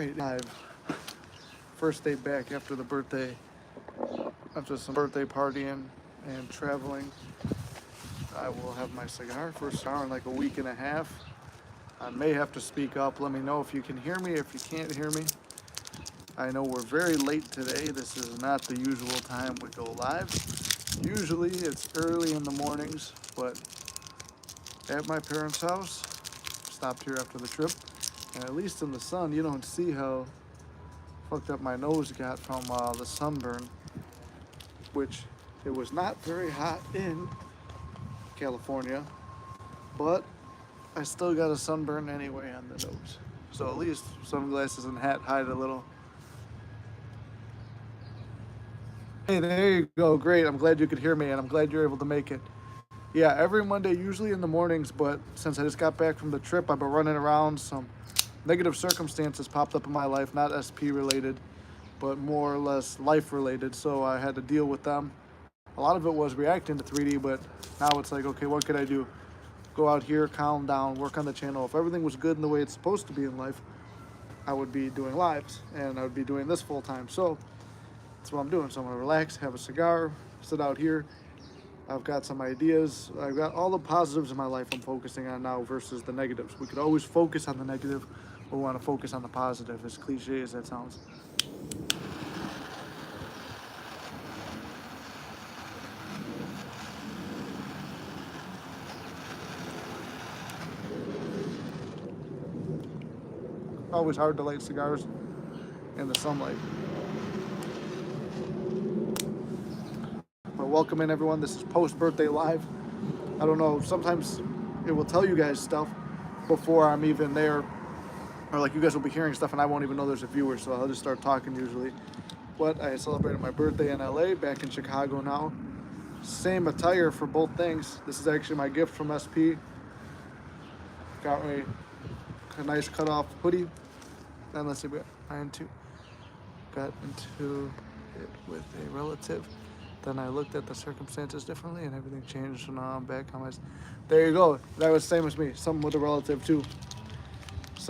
Alright, live. First day back after the birthday, after some birthday partying and traveling. I will have my cigar, first cigar in like a week and a half. I may have to speak up. Let me know if you can hear me, if you can't hear me. I know we're very late today. This is not the usual time we go live. Usually it's early in the mornings, but at my parents' house, stopped here after the trip. And at least in the sun, you don't see how fucked up my nose got from the sunburn, which it was not very hot in California, but I still got a sunburn anyway on the nose. So at least sunglasses and hat hide a little. Hey, there you go. Great. I'm glad you could hear me, and I'm glad you're able to make it. Yeah, every Monday, usually in the mornings, but since I just got back from the trip, I've been running around. Some negative circumstances popped up in my life, not SP related, but more or less life related. So I had to deal with them. A lot of it was reacting to 3D, but now it's like, okay, what could I do? Go out here, calm down, work on the channel. If everything was good in the way it's supposed to be in life, I would be doing lives, and I would be doing this full time. So that's what I'm doing. So I'm gonna relax, have a cigar, sit out here. I've got some ideas. I've got all the positives in my life I'm focusing on now versus the negatives. We could always focus on the negative, but we want to focus on the positive, as cliche as that sounds. Always hard to light cigars in the sunlight. But welcome in, everyone. This is post-birthday live. I don't know, sometimes it will tell you guys stuff before I'm even there, or like you guys will be hearing stuff and I won't even know there's a viewer, so I'll just start talking usually. But I celebrated my birthday in LA, back in Chicago now. Same attire for both things. This is actually my gift from SP. Got me a nice cut-off hoodie. And let's see, got into it with a relative. Then I looked at the circumstances differently and everything changed. So now I'm back on my... There you go. That was the same as me. Something with a relative too. There's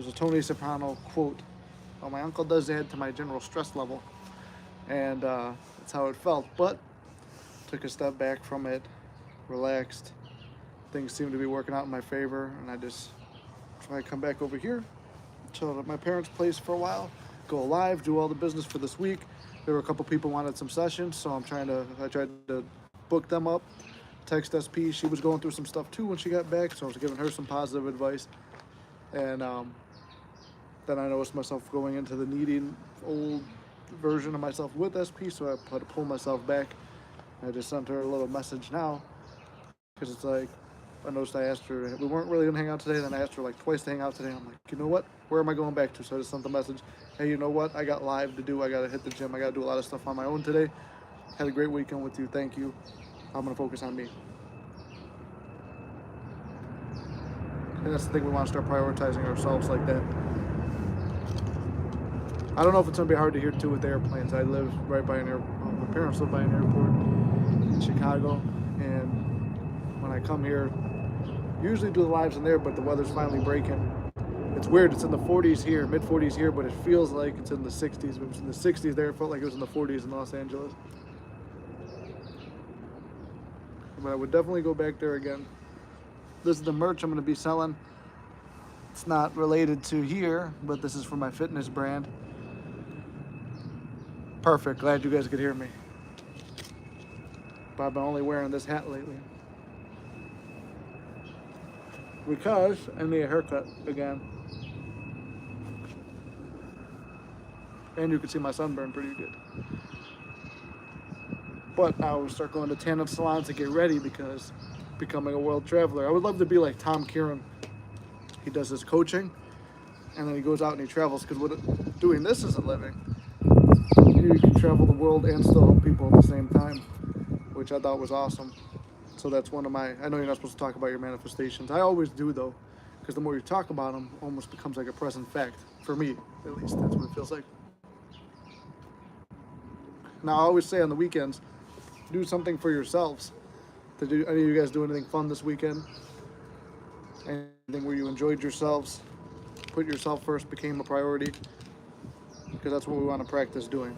a Tony Soprano quote. Well, my uncle does add to my general stress level. And that's how it felt. But took a step back from it, relaxed. Things seem to be working out in my favor. And I just try to come back over here, chill at my parents' place for a while, go live, do all the business for this week. There were a couple people wanted some sessions, so I tried to book them up. Text SP, she was going through some stuff too when she got back, so I was giving her some positive advice. And then I noticed myself going into the needing old version of myself with SP, so I had to pull myself back. I just sent her a little message now, because it's like, I noticed I asked her, we weren't really gonna hang out today, then I asked her like twice to hang out today. I'm like, you know what, where am I going back to? So I just sent the message, hey, you know what, I got live to do, I gotta hit the gym, I gotta do a lot of stuff on my own today. Had a great weekend with you, thank you. I'm gonna focus on me. And that's the thing, we wanna start prioritizing ourselves like that. I don't know if it's gonna be hard to hear too with the airplanes. I live right by an airport, my parents live by an airport in Chicago, and when I come here, usually do the lives in there, but the weather's finally breaking. It's weird, it's in the 40s here, mid 40s here, but it feels like it's in the 60s. If it was in the 60s there, it felt like it was in the 40s in Los Angeles. But I would definitely go back there again. This is the merch I'm gonna be selling. It's not related to here, but this is for my fitness brand. Perfect, glad you guys could hear me. But I've been only wearing this hat lately, because I need a haircut again. And you can see my sunburn pretty good. But I will start going to tanning salons to get ready, because becoming a world traveler. I would love to be like Tom Kieran. He does his coaching and then he goes out and he travels, because doing this as a living, you can travel the world and still help people at the same time, which I thought was awesome. So that's one of my, I know you're not supposed to talk about your manifestations. I always do though, because the more you talk about them, almost becomes like a present fact. For me, at least, that's what it feels like. Now, I always say on the weekends, do something for yourselves. Any of you guys do anything fun this weekend? Anything where you enjoyed yourselves? put yourself first became a priority, because that's what we want to practice doing.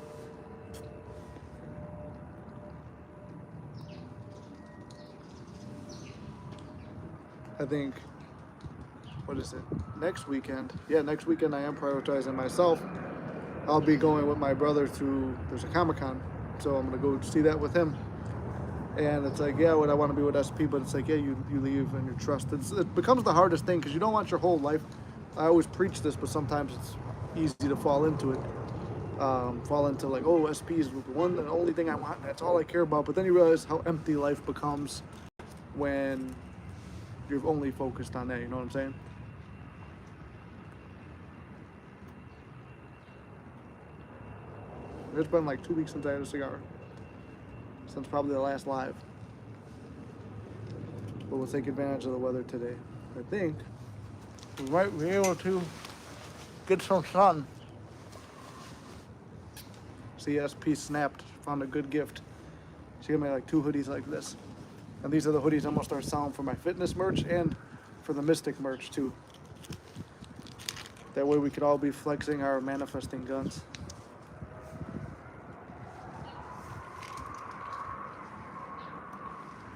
I think, what is it, next weekend? Yeah, next weekend I am prioritizing myself. I'll be going with my brother to, there's a Comic-Con, so I'm going to go see that with him. And it's like, yeah, what I want to be with SP, but it's like, yeah, you leave and you trust. It becomes the hardest thing because you don't want your whole life. I always preach this, but sometimes it's easy to fall into it. Fall into like, oh, SP is the one and only thing I want. And that's all I care about. But then you realize how empty life becomes when you're only focused on that. You know what I'm saying? It's been like 2 weeks since I had a cigar. Since probably the last live. But we'll take advantage of the weather today. I think we might be able to get some sun. CSP snapped, found a good gift. She gave me like 2 hoodies like this. And these are the hoodies I'm gonna start selling for my fitness merch and for the Mystic merch too. That way we could all be flexing our manifesting guns.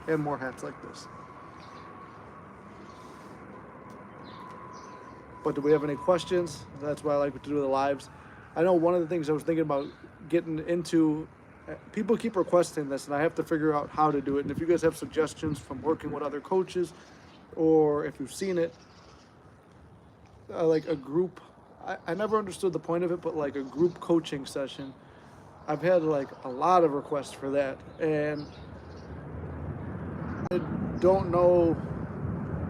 And more hats like this. But do we have any questions? That's why I like to do the lives. I know one of the things I was thinking about getting into, people keep requesting this and I have to figure out how to do it. And if you guys have suggestions from working with other coaches, or if you've seen it, like a group, I never understood the point of it, but like a group coaching session, I've had like a lot of requests for that. And I don't know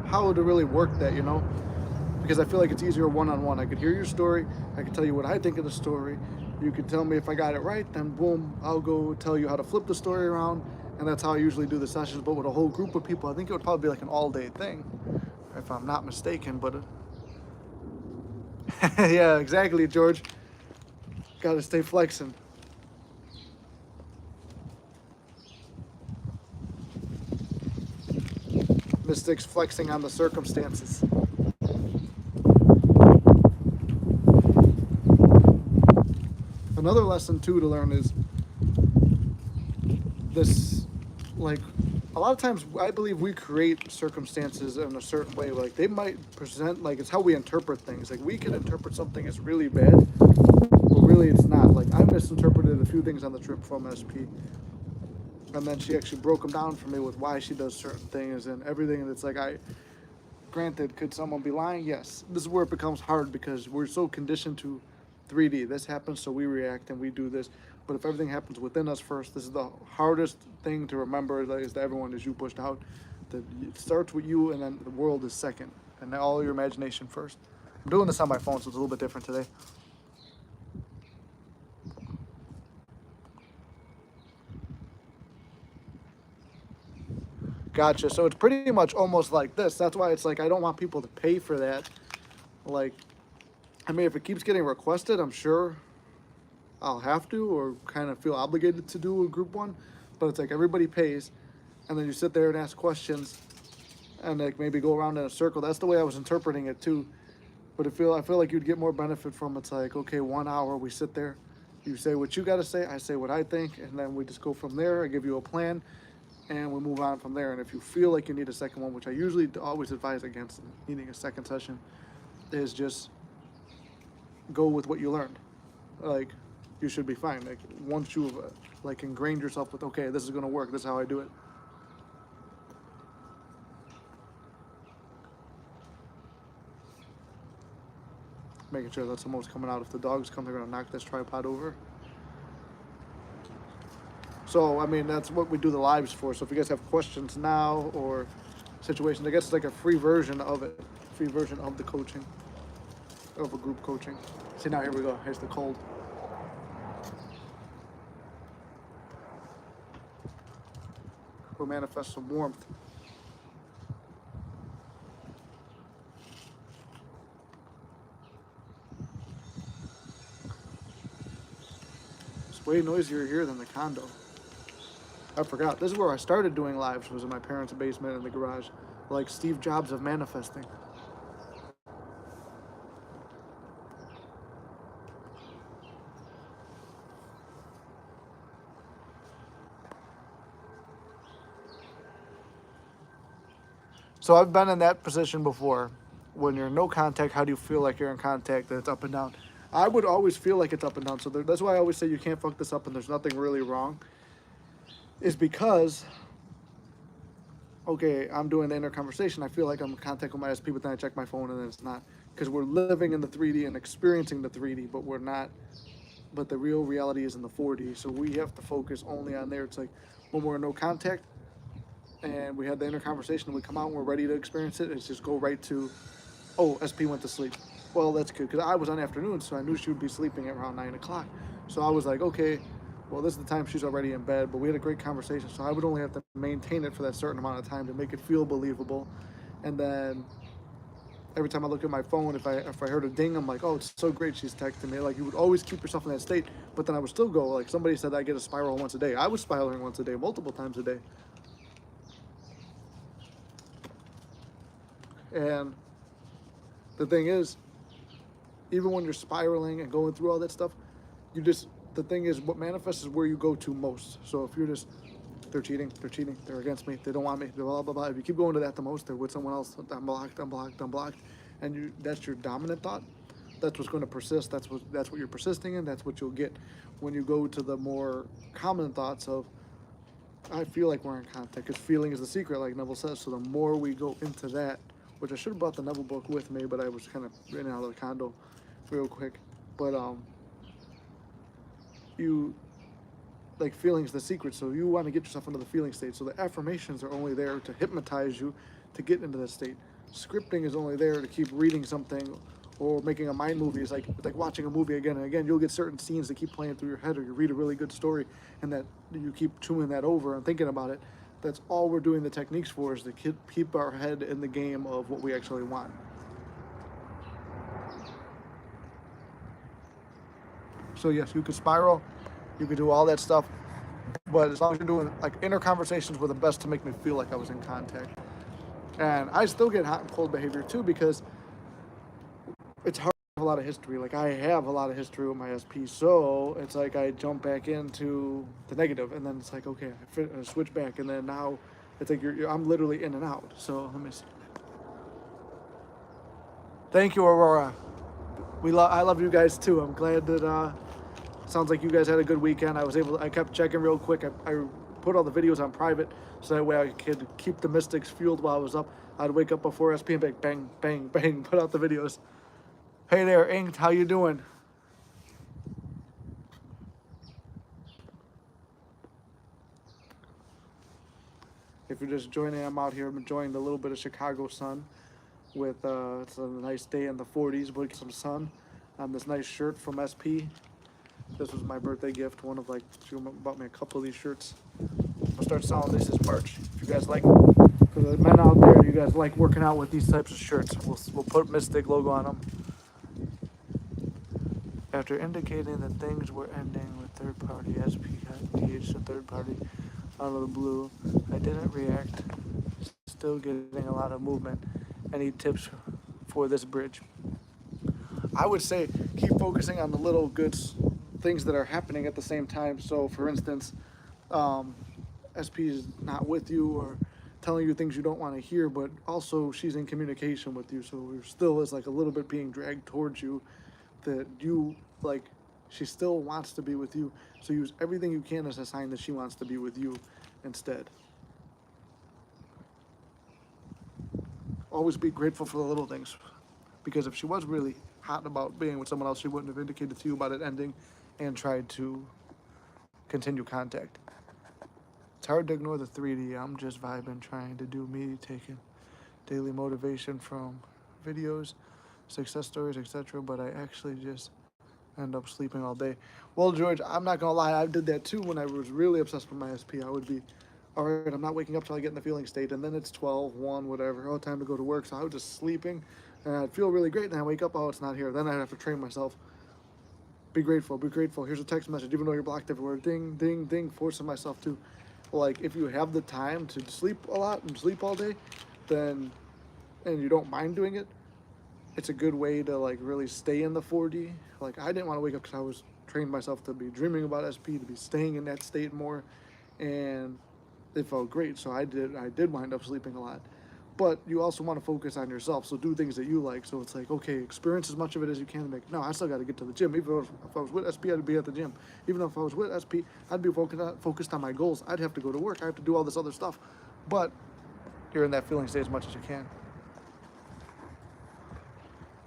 how to really work that, you know? Because I feel like it's easier one-on-one. I could hear your story, I could tell you what I think of the story, you could tell me if I got it right, then boom, I'll go tell you how to flip the story around, and that's how I usually do the sessions. But with a whole group of people, I think it would probably be like an all-day thing, if I'm not mistaken. But yeah, exactly, George. Gotta stay flexing. Mystics flexing on the circumstances. Another lesson too to learn is this, like, a lot of times I believe we create circumstances in a certain way. Like they might present, like it's how we interpret things. Like we can interpret something as really bad, but really it's not. Like I misinterpreted a few things on the trip from SP. And then she actually broke them down for me with why she does certain things and everything. And it's like, granted, could someone be lying? Yes. This is where it becomes hard because we're so conditioned to 3D. This happens, so we react and we do this. But if everything happens within us first, this is the hardest thing to remember is that everyone is you pushed out. That it starts with you and then the world is second. And all your imagination first. I'm doing this on my phone, so it's a little bit different today. Gotcha. So it's pretty much almost like this. That's why it's like I don't want people to pay for that. Like, I mean, if it keeps getting requested, I'm sure I'll have to or kind of feel obligated to do a group one. But it's like everybody pays, and then you sit there and ask questions, and like maybe go around in a circle. That's the way I was interpreting it too. But I feel like you'd get more benefit from it's like, okay, 1 hour we sit there, you say what you got to say, I say what I think, and then we just go from there. I give you a plan. And we move on from there. And if you feel like you need a second one, which I usually always advise against needing a second session, is just go with what you learned. Like, you should be fine. Like, once you've like ingrained yourself with, okay, this is gonna work, this is how I do it. Making sure that someone's coming out. If the dogs come, they're gonna knock this tripod over. So, I mean, that's what we do the lives for. So if you guys have questions now or situations, I guess it's like a free version of it. Free version of the coaching, of a group coaching. See, now here we go. Here's the cold. We'll manifest some warmth. It's way noisier here than the condo. I forgot. This is where I started doing lives, was in my parents' basement in the garage. Like Steve Jobs of manifesting. So I've been in that position before. When you're in no contact, how do you feel like you're in contact? That it's up and down. I would always feel like it's up and down. So that's why I always say you can't fuck this up and there's nothing really wrong. Is because, okay, I'm doing the inner conversation. I feel like I'm in contact with my SP, but then I check my phone and then it's not. Because we're living in the 3D and experiencing the 3D, but we're not. But the real reality is in the 4D. So we have to focus only on there. It's like when we're in no contact and we had the inner conversation and we come out and we're ready to experience it, it's just go right to, oh, SP went to sleep. Well, that's good because I was on afternoon, so I knew she would be sleeping at around 9 o'clock. So I was like, okay, well, this is the time she's already in bed. But we had a great conversation, so I would only have to maintain it for that certain amount of time to make it feel believable. And then every time I look at my phone, if I heard a ding, I'm like, oh, it's so great she's texting me. Like you would always keep yourself in that state, but then I would still go. Like somebody said, I get a spiral once a day. I was spiraling once a day, multiple times a day, and the thing is, even when you're spiraling and going through all that stuff, you just the thing is what manifests is where you go to most. So if you're just they're cheating, they're against me, they don't want me, blah blah blah. If you keep going to that the most, they're with someone else, I'm blocked, I'm blocked, I'm blocked, and that's your dominant thought. That's what's going to persist. That's what you're persisting in. That's what you'll get when you go to the more common thoughts of I feel like we're in contact. Because feeling is the secret, like Neville says. So the more we go into that, which I should have brought the Neville book with me, but I was kind of in and out of the condo real quick. But you like feelings the secret, so you want to get yourself into the feeling state. So the affirmations are only there to hypnotize you to get into that state. Scripting is only there to keep reading something or making a mind movie. It's like watching a movie again and again. You'll get certain scenes that keep playing through your head, or you read a really good story and that you keep chewing that over and thinking about it. That's all we're doing the techniques for, is to keep our head in the game of what we actually want. So yes, you could spiral, you could do all that stuff, but as long as you're doing like inner conversations were the best to make me feel like I was in contact. And I still get hot and cold behavior too because it's hard to have a lot of history. Like I have a lot of history with my SP, so it's like I jump back into the negative, and then it's like okay, I switch back, and then now it's like I'm literally in and out. So let me see. Thank you, Aurora. I love you guys too. I'm glad that sounds like you guys had a good weekend. I kept checking real quick. I put all the videos on private so that way I could keep the mystics fueled while I was up. I'd wake up before SP and be like, bang, bang, bang, put out the videos. Hey there, Inked, how you doing? If you're just joining, I'm out here enjoying a little bit of Chicago sun with it's a nice day in the 40s, but get some sun on this nice shirt from SP. This was my birthday gift. One of like, she bought me a couple of these shirts. I'll start selling this as merch. If you guys like, for the men out there, you guys like working out with these types of shirts, we'll put Mystic logo on them. After indicating that things were ending with third party, SP got engaged to third party out of the blue. I didn't react. Still getting a lot of movement. Any tips for this bridge? I would say keep focusing on the little good things that are happening at the same time. So, for instance, SP is not with you or telling you things you don't want to hear, but also she's in communication with you. So there still is like a little bit being dragged towards you that you like. She still wants to be with you. So use everything you can as a sign that she wants to be with you instead. Always be grateful for the little things. Because if she was really hot about being with someone else, she wouldn't have indicated to you about it ending and tried to continue contact. It's hard to ignore the 3D. I'm just vibing, trying to do me, taking daily motivation from videos, success stories, etc. But I actually just end up sleeping all day. Well, George, I'm not gonna lie, I did that too when I was really obsessed with my SP. I would be, all right, I'm not waking up till I get in the feeling state, and then it's 12, 1, whatever, oh, time to go to work. So I was just sleeping, and I'd feel really great, and I wake up, oh, it's not here. Then I'd have to train myself. Be grateful, be grateful. Here's a text message, even though you're blocked everywhere. Ding, ding, ding, forcing myself to. Like, if you have the time to sleep a lot and sleep all day, then, and you don't mind doing it, it's a good way to like really stay in the 4D. Like I didn't want to wake up because I was trained myself to be dreaming about SP, to be staying in that state more, and it felt great. So I did wind up sleeping a lot, but you also want to focus on yourself. So do things that you like. So it's like, okay, experience as much of it as you can. Like, no, I still got to get to the gym. Even if I was with SP, I'd be at the gym. Even if I was with SP, I'd be focused on my goals. I'd have to go to work. I have to do all this other stuff. But you're in that feeling state as much as you can.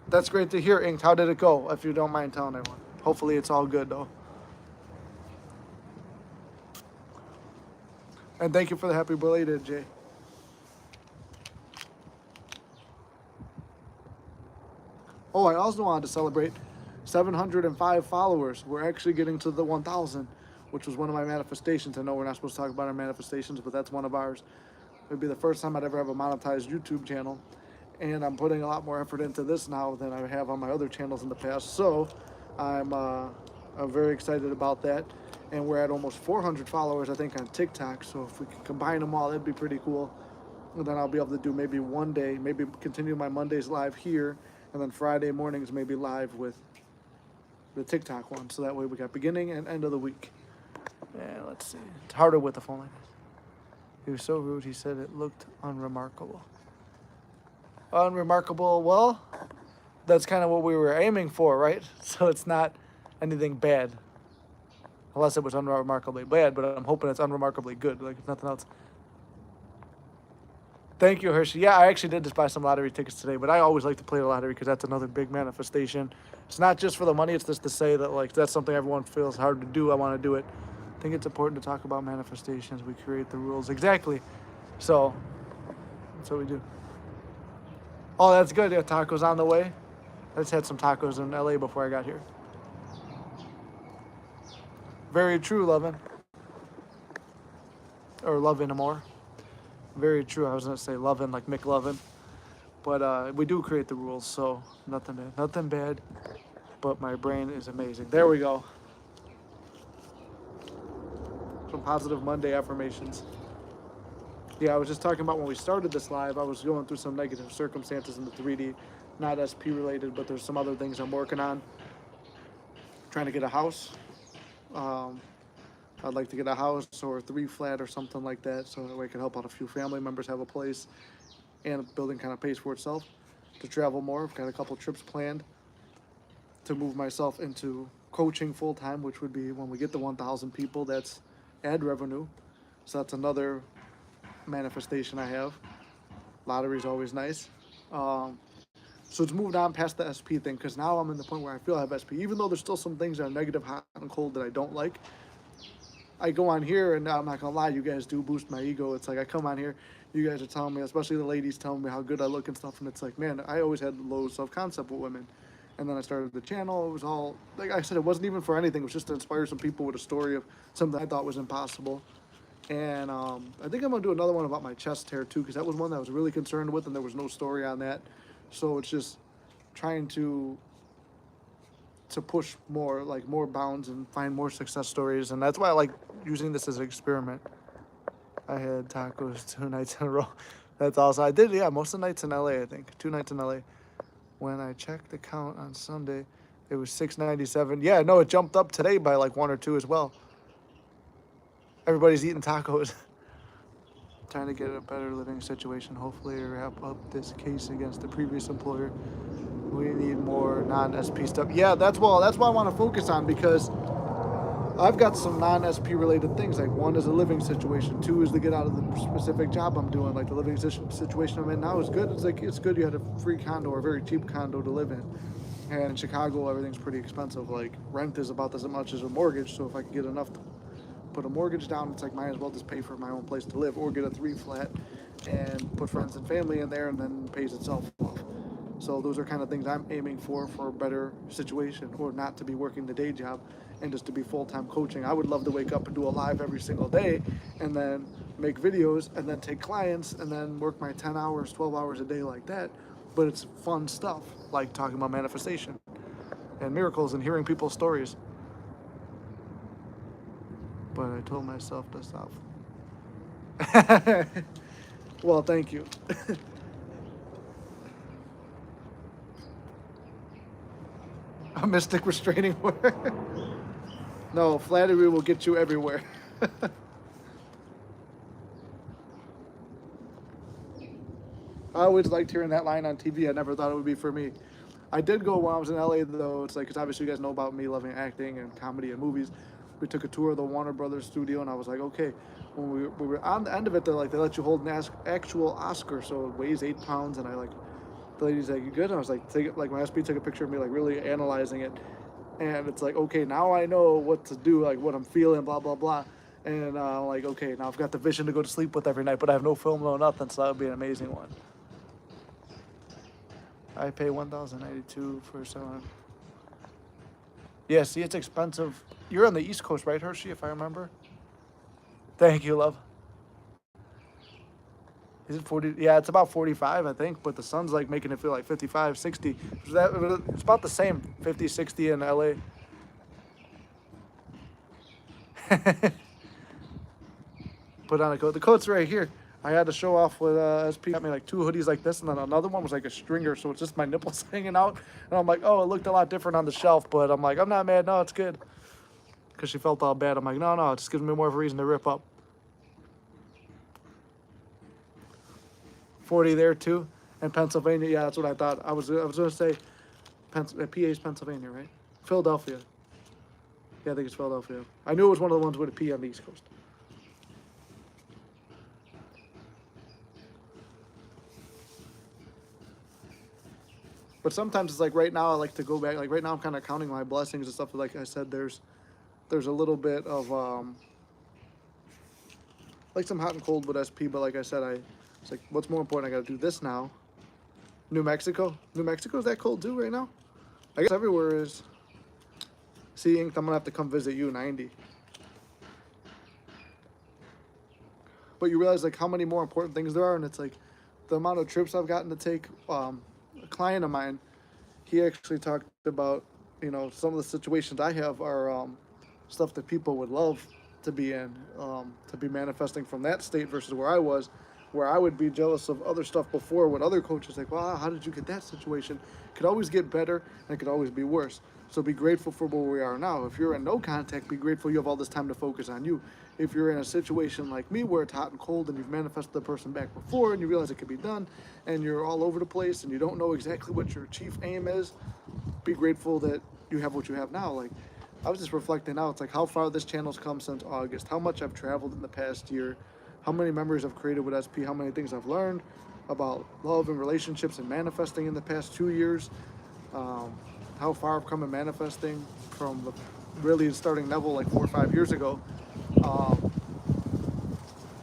That's great to hear, Inked. How did it go? If you don't mind telling everyone. Hopefully it's all good, though. And thank you for the happy belated, Jay. Oh, I also wanted to celebrate 705 followers. We're actually getting to the 1,000, which was one of my manifestations. I know we're not supposed to talk about our manifestations, but that's one of ours. It'd be the first time I'd ever have a monetized YouTube channel. And I'm putting a lot more effort into this now than I have on my other channels in the past. So I'm very excited about that. And we're at almost 400 followers, I think, on TikTok. So if we can combine them all, that'd be pretty cool. And then I'll be able to do maybe one day, maybe continue my Mondays live here. And then Friday mornings maybe live with the TikTok one. So that way we got beginning and end of the week. Yeah, let's see. It's harder with the phone like this. He was so rude, he said it looked unremarkable. Unremarkable, well, that's kind of what we were aiming for, right? So it's not anything bad. Unless it was unremarkably bad, but I'm hoping it's unremarkably good, like if nothing else. Thank you, Hershey. Yeah, I actually did just buy some lottery tickets today, but I always like to play the lottery because that's another big manifestation. It's not just for the money, it's just to say that like that's something everyone feels hard to do. I want to do it. I think it's important to talk about manifestations. We create the rules. Exactly. So that's what we do. Oh, that's good. Yeah, tacos on the way. I just had some tacos in LA before I got here. Very true, Lovin. Or Lovin' more. Very true. I was going to say Lovin' like McLovin. But we do create the rules, so nothing bad. Nothing bad, but my brain is amazing. There we go. Some positive Monday affirmations. Yeah, I was just talking about when we started this live, I was going through some negative circumstances in the 3D, not SP related, but there's some other things I'm working on. Trying to get a house. I'd like to get a house or a 3-flat or something like that, so that way I can help out a few family members have a place, and the building kind of pays for itself. To travel more, I've got a couple trips planned to move myself into coaching full time, which would be when we get to 1,000 people. That's ad revenue, so that's another manifestation I have. Lottery is always nice. So it's moved on past the SP thing because now I'm in the point where I feel I have SP, even though there's still some things that are negative, hot and cold that I don't like. I go on here and I'm not gonna lie, you guys do boost my ego. It's like I come on here, you guys are telling me, especially the ladies telling me how good I look and stuff, and it's like, man, I always had low self-concept with women. And then I started the channel. It was all, like I said, it wasn't even for anything. It was just to inspire some people with a story of something I thought was impossible. And I think I'm gonna do another one about my chest hair too, because that was one that I was really concerned with, and there was no story on that. So it's just trying to push more, like more bounds and find more success stories, and that's why I like using this as an experiment. I had tacos 2 nights in a row. That's awesome. I did, yeah, most of the nights in LA, I think. 2 nights in LA. When I checked the count on Sunday, it was 697. Yeah, no, it jumped up today by like 1 or 2 as well. Everybody's eating tacos. Trying to get a better living situation. Hopefully wrap up this case against the previous employer. We need more non-SP stuff. Yeah, that's what I want to focus on, because I've got some non-SP related things. Like 1 is a living situation. 2 is to get out of the specific job I'm doing. Like the living situation I'm in now is good. It's like, it's good you had a free condo or a very cheap condo to live in. And in Chicago, everything's pretty expensive. Like rent is about as much as a mortgage. So if I could get enough to put a mortgage down, it's like might as well just pay for my own place to live, or get a 3-flat and put friends and family in there, and then it pays itself off. So those are kind of things I'm aiming for a better situation, or not to be working the day job and just to be full-time coaching. I would love to wake up and do a live every single day and then make videos and then take clients and then work my 10 hours, 12 hours a day like that. But it's fun stuff, like talking about manifestation and miracles and hearing people's stories. But I told myself to stop. Well, thank you. A mystic restraining order. No, flattery will get you everywhere. I always liked hearing that line on TV. I never thought it would be for me. I did go when I was in LA though. It's like, because obviously you guys know about me loving acting and comedy and movies. We took a tour of the Warner Brothers studio, and I was like, okay. When we were on the end of it, they're like, they let you hold an actual Oscar, so it weighs 8 pounds, and I like, the lady's like, you good? And I was like, take it. Like my SP took a picture of me, like really analyzing it, and it's like, okay, now I know what to do, like what I'm feeling, blah blah blah. And I'm like, okay, now I've got the vision to go to sleep with every night, but I have no film, no nothing, so that would be an amazing one. I pay 1,092 for someone. Yeah, see, it's expensive. You're on the East Coast, right, Hershey, if I remember? Thank you, love. Is it 40? Yeah, it's about 45, I think, but the sun's like making it feel like 55, 60. It's about the same, 50, 60 in LA. Put on a coat. The coat's right here. I had to show off with SP. Got me like 2 hoodies like this, and then another one was like a stringer, so it's just my nipples hanging out. And I'm like, oh, it looked a lot different on the shelf, but I'm like, I'm not mad. No, it's good. Because she felt all bad. I'm like, no, it just gives me more of a reason to rip up. 40 there too, and Pennsylvania. Yeah, that's what I thought. I was gonna say, PA's Pennsylvania, right? Philadelphia. Yeah, I think it's Philadelphia. I knew it was one of the ones with a P on the East Coast. But sometimes it's like right now I like to go back. Like right now I'm kind of counting my blessings and stuff. Like I said, there's a little bit of like some hot and cold with SP. But like I said, it's like, what's more important? I got to do this now. New Mexico. New Mexico's that cold too right now? I guess everywhere is. See, Ink, I'm gonna have to come visit you 90. But you realize like how many more important things there are, and it's like the amount of trips I've gotten to take. A client of mine, he actually talked about, some of the situations I have are stuff that people would love to be in, to be manifesting from that state versus where I was, where I would be jealous of other stuff before when other coaches like, wow, how did you get that situation? It could always get better and it could always be worse. So be grateful for where we are now. If you're in no contact, be grateful you have all this time to focus on you. If you're in a situation like me where it's hot and cold and you've manifested the person back before and you realize it could be done and you're all over the place and you don't know exactly what your chief aim is, be grateful that you have what you have now. Like, I was just reflecting now, it's like how far this channel's come since August, how much I've traveled in the past year, how many memories I've created with SP, how many things I've learned about love and relationships and manifesting in the past 2 years, how far I've come in manifesting from the really starting level like 4 or 5 years ago.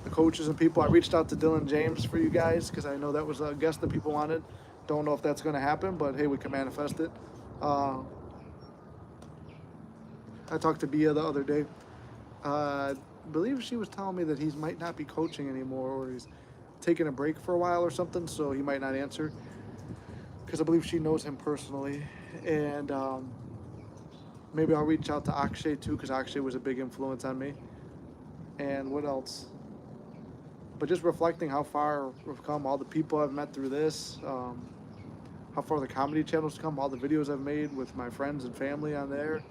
The coaches and people, I reached out to Dylan James for you guys because I know that was a guest that people wanted. Don't know if that's going to happen, but hey, we can manifest it. I talked to Bia the other day. I believe she was telling me that he might not be coaching anymore, or he's taking a break for a while or something, so he might not answer. Because I believe she knows him personally. And maybe I'll reach out to Akshay too, because Akshay was a big influence on me. And what else? But just reflecting how far we've come, all the people I've met through this, how far the comedy channel's come, all the videos I've made with my friends and family on there,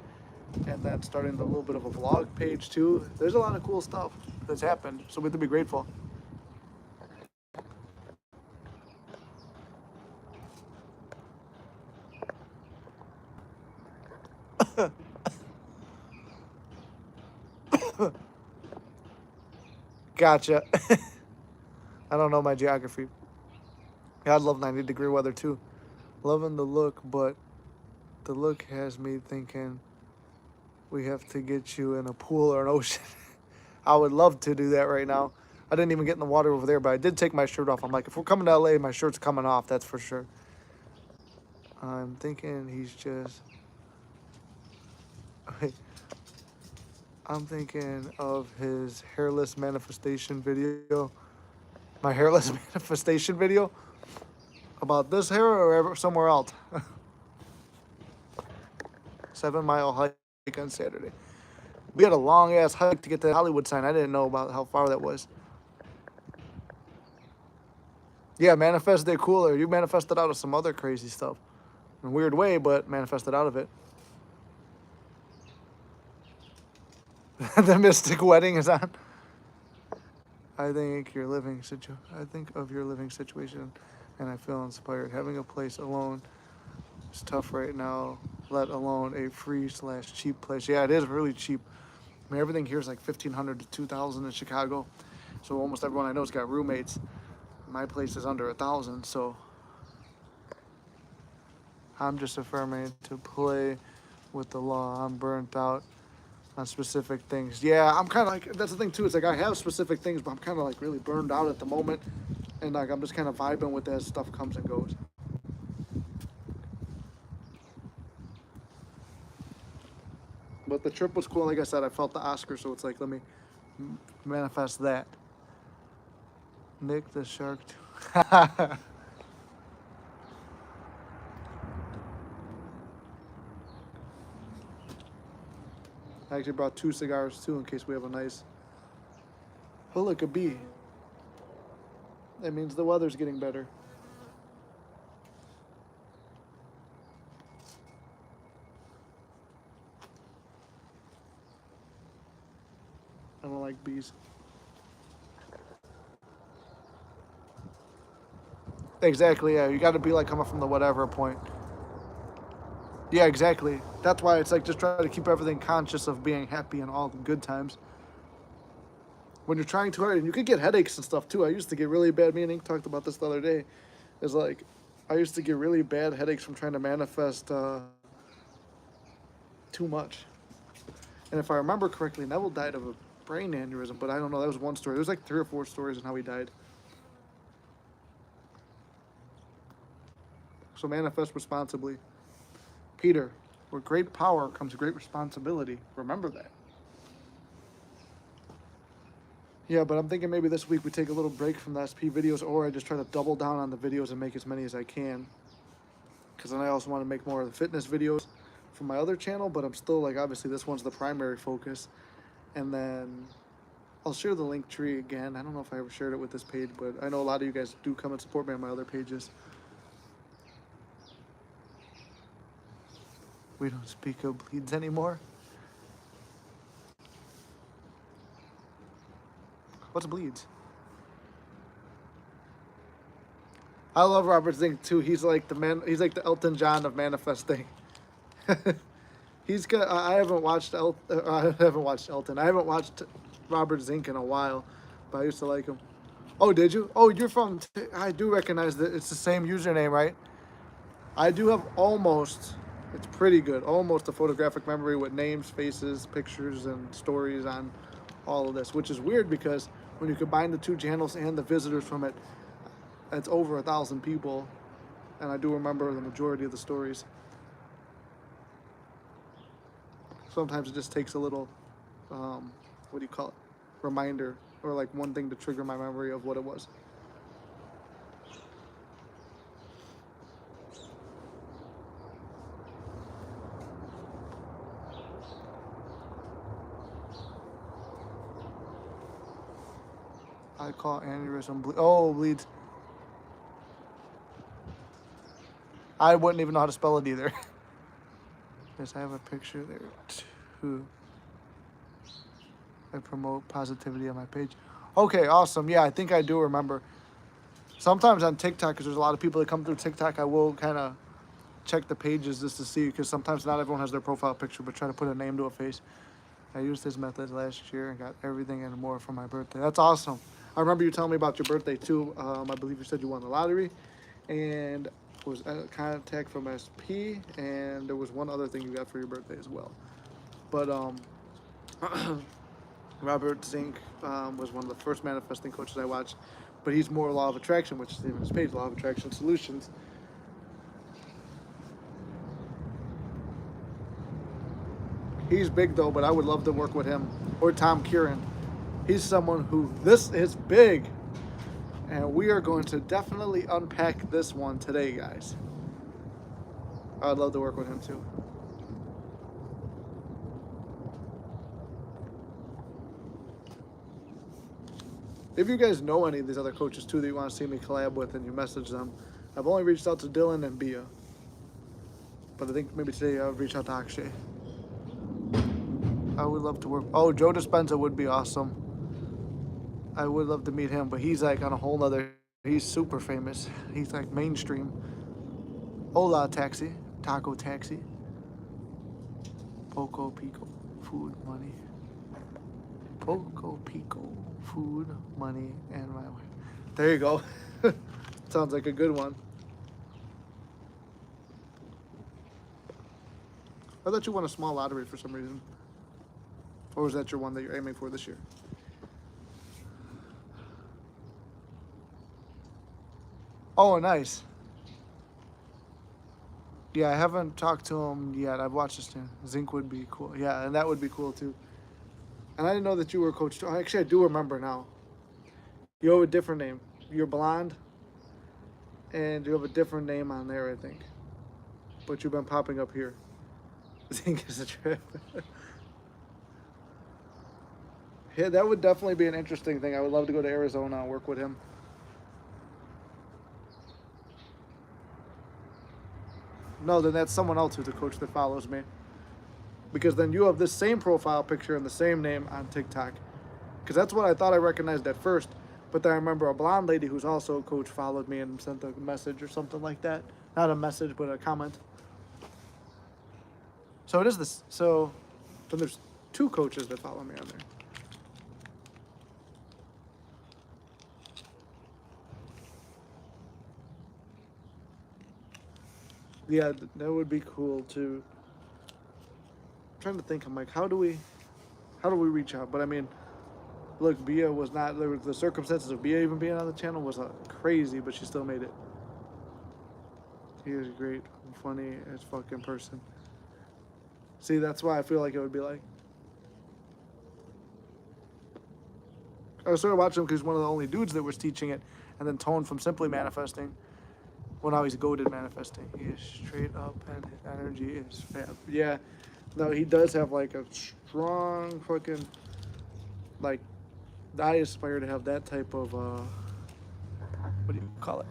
and then starting a little bit of a vlog page too. There's a lot of cool stuff that's happened, so we have to be grateful. Gotcha. I don't know my geography. God love 90-degree weather too. Loving the look, but the look has me thinking we have to get you in a pool or an ocean. I would love to do that right now. I didn't even get in the water over there, but I did take my shirt off. I'm like, if we're coming to LA, my shirt's coming off, that's for sure. I'm thinking he's just... I'm thinking of his hairless manifestation video. My hairless manifestation video? About this hair or somewhere else? 7-mile hike on Saturday. We had a long ass hike to get to the Hollywood sign. I didn't know about how far that was. Yeah, manifested cooler. You manifested out of some other crazy stuff. In a weird way, but manifested out of it. The mystic wedding is on. I think of your living situation and I feel inspired. Having a place alone is tough right now, let alone a free/cheap place. Yeah, it is really cheap. I mean, everything here is like 1,500 to 2,000 in Chicago. So almost everyone I know has got roommates. My place is under 1,000, so I'm just affirming to play with the law. I'm burnt out on specific things. Yeah, I'm kind of like, that's the thing too. It's like I have specific things, but I'm kind of like really burned out at the moment. And like I'm just kind of vibing with as stuff comes and goes. But the trip was cool. Like I said, I felt the Oscar, so it's like, let me manifest that. Nick the Shark. I actually brought 2 cigars too in case we have a nice. Oh, look, a bee. That means the weather's getting better. I don't like bees. Exactly, yeah. You got to be like coming from the whatever point. Yeah, exactly. That's why it's like just try to keep everything conscious of being happy in all the good times. When you're trying too hard, and you could get headaches and stuff too. I used to get really bad. Me and Ink talked about this the other day. Is like, I used to get really bad headaches from trying to manifest too much. And if I remember correctly, Neville died of a brain aneurysm, but I don't know. That was one story. There's like 3 or 4 stories on how he died. So manifest responsibly. Peter, with great power comes great responsibility. Remember that. Yeah, but I'm thinking maybe this week we take a little break from the SP videos, or I just try to double down on the videos and make as many as I can. Because then I also want to make more of the fitness videos from my other channel, but I'm still like, obviously this one's the primary focus. And then I'll share the link tree again. I don't know if I ever shared it with this page, but I know a lot of you guys do come and support me on my other pages. We don't speak of bleeds anymore. What's bleeds? I love Robert Zink too. He's like the man. He's like the Elton John of manifesting. He's got. I haven't watched I haven't watched Elton. I haven't watched Robert Zink in a while, but I used to like him. Oh, did you? Oh, you're from. I do recognize that it's the same username, right? I do have almost. It's pretty good. Almost a photographic memory with names, faces, pictures, and stories on all of this, which is weird because when you combine the 2 channels and the visitors from it, it's over 1,000 people, and I do remember the majority of the stories. Sometimes it just takes a little, what do you call it, reminder, or like one thing to trigger my memory of what it was. I call aneurysm bleeds. I wouldn't even know how to spell it either. Yes, I have a picture there too. I promote positivity on my page. Okay, awesome. Yeah, I think I do remember. Sometimes on TikTok, because there's a lot of people that come through TikTok, I will kind of check the pages just to see, because sometimes not everyone has their profile picture, but try to put a name to a face. I used this method last year and got everything and more for my birthday. That's awesome. I remember you telling me about your birthday too. I believe you said you won the lottery, and was a contact from SP, and there was one other thing you got for your birthday as well. But Robert Zink was one of the first manifesting coaches I watched, but he's more law of attraction, which is even his page, Law of Attraction Solutions. He's big though, but I would love to work with him, or Tom Kieran. He's someone who, this is big, and we are going to definitely unpack this one today, guys. I'd love to work with him too. If you guys know any of these other coaches too that you want to see me collab with, and you message them, I've only reached out to Dylan and Bia, but I think maybe today I'll reach out to Akshay. I would love to work. Oh, Joe Dispenza would be awesome. I would love to meet him, but he's like on a whole nother He's super famous. He's like mainstream. Hola Taxi, Taco Taxi, Poco Pico, food, money. Poco Pico, food, money, and my wife. There you go. Sounds like a good one. I thought you won a small lottery for some reason. Or was that your one that you're aiming for this year? Oh, nice. Yeah, I haven't talked to him yet. I've watched his stream. Zinc would be cool. Yeah, and that would be cool too. And I didn't know that you were a coach too. Actually, I do remember now. You have a different name. You're blonde, and you have a different name on there, I think. But you've been popping up here. Zinc is a trip. Yeah, that would definitely be an interesting thing. I would love to go to Arizona and work with him. No, then that's someone else who's a coach that follows me. Because then you have this same profile picture and the same name on TikTok. Because that's what I thought I recognized at first. But then I remember a blonde lady who's also a coach followed me and sent a message or something like that. Not a message, but a comment. So it is this. So then there's two coaches that follow me on there. Yeah, that would be cool too. I'm trying to think. I'm like, how do we reach out? But I mean, look, Bia was not. The circumstances of Bia even being on the channel was crazy, but she still made it. He is great, funny as fucking person. See, that's why I feel like it would be like. I started watching him because he's one of the only dudes that was teaching it, and then Tone from Simply Manifesting. Well, now he's goaded manifesting. He is straight up, and his energy is fab. Yeah, no, he does have like a strong fucking like. I aspire to have that type of what do you call it?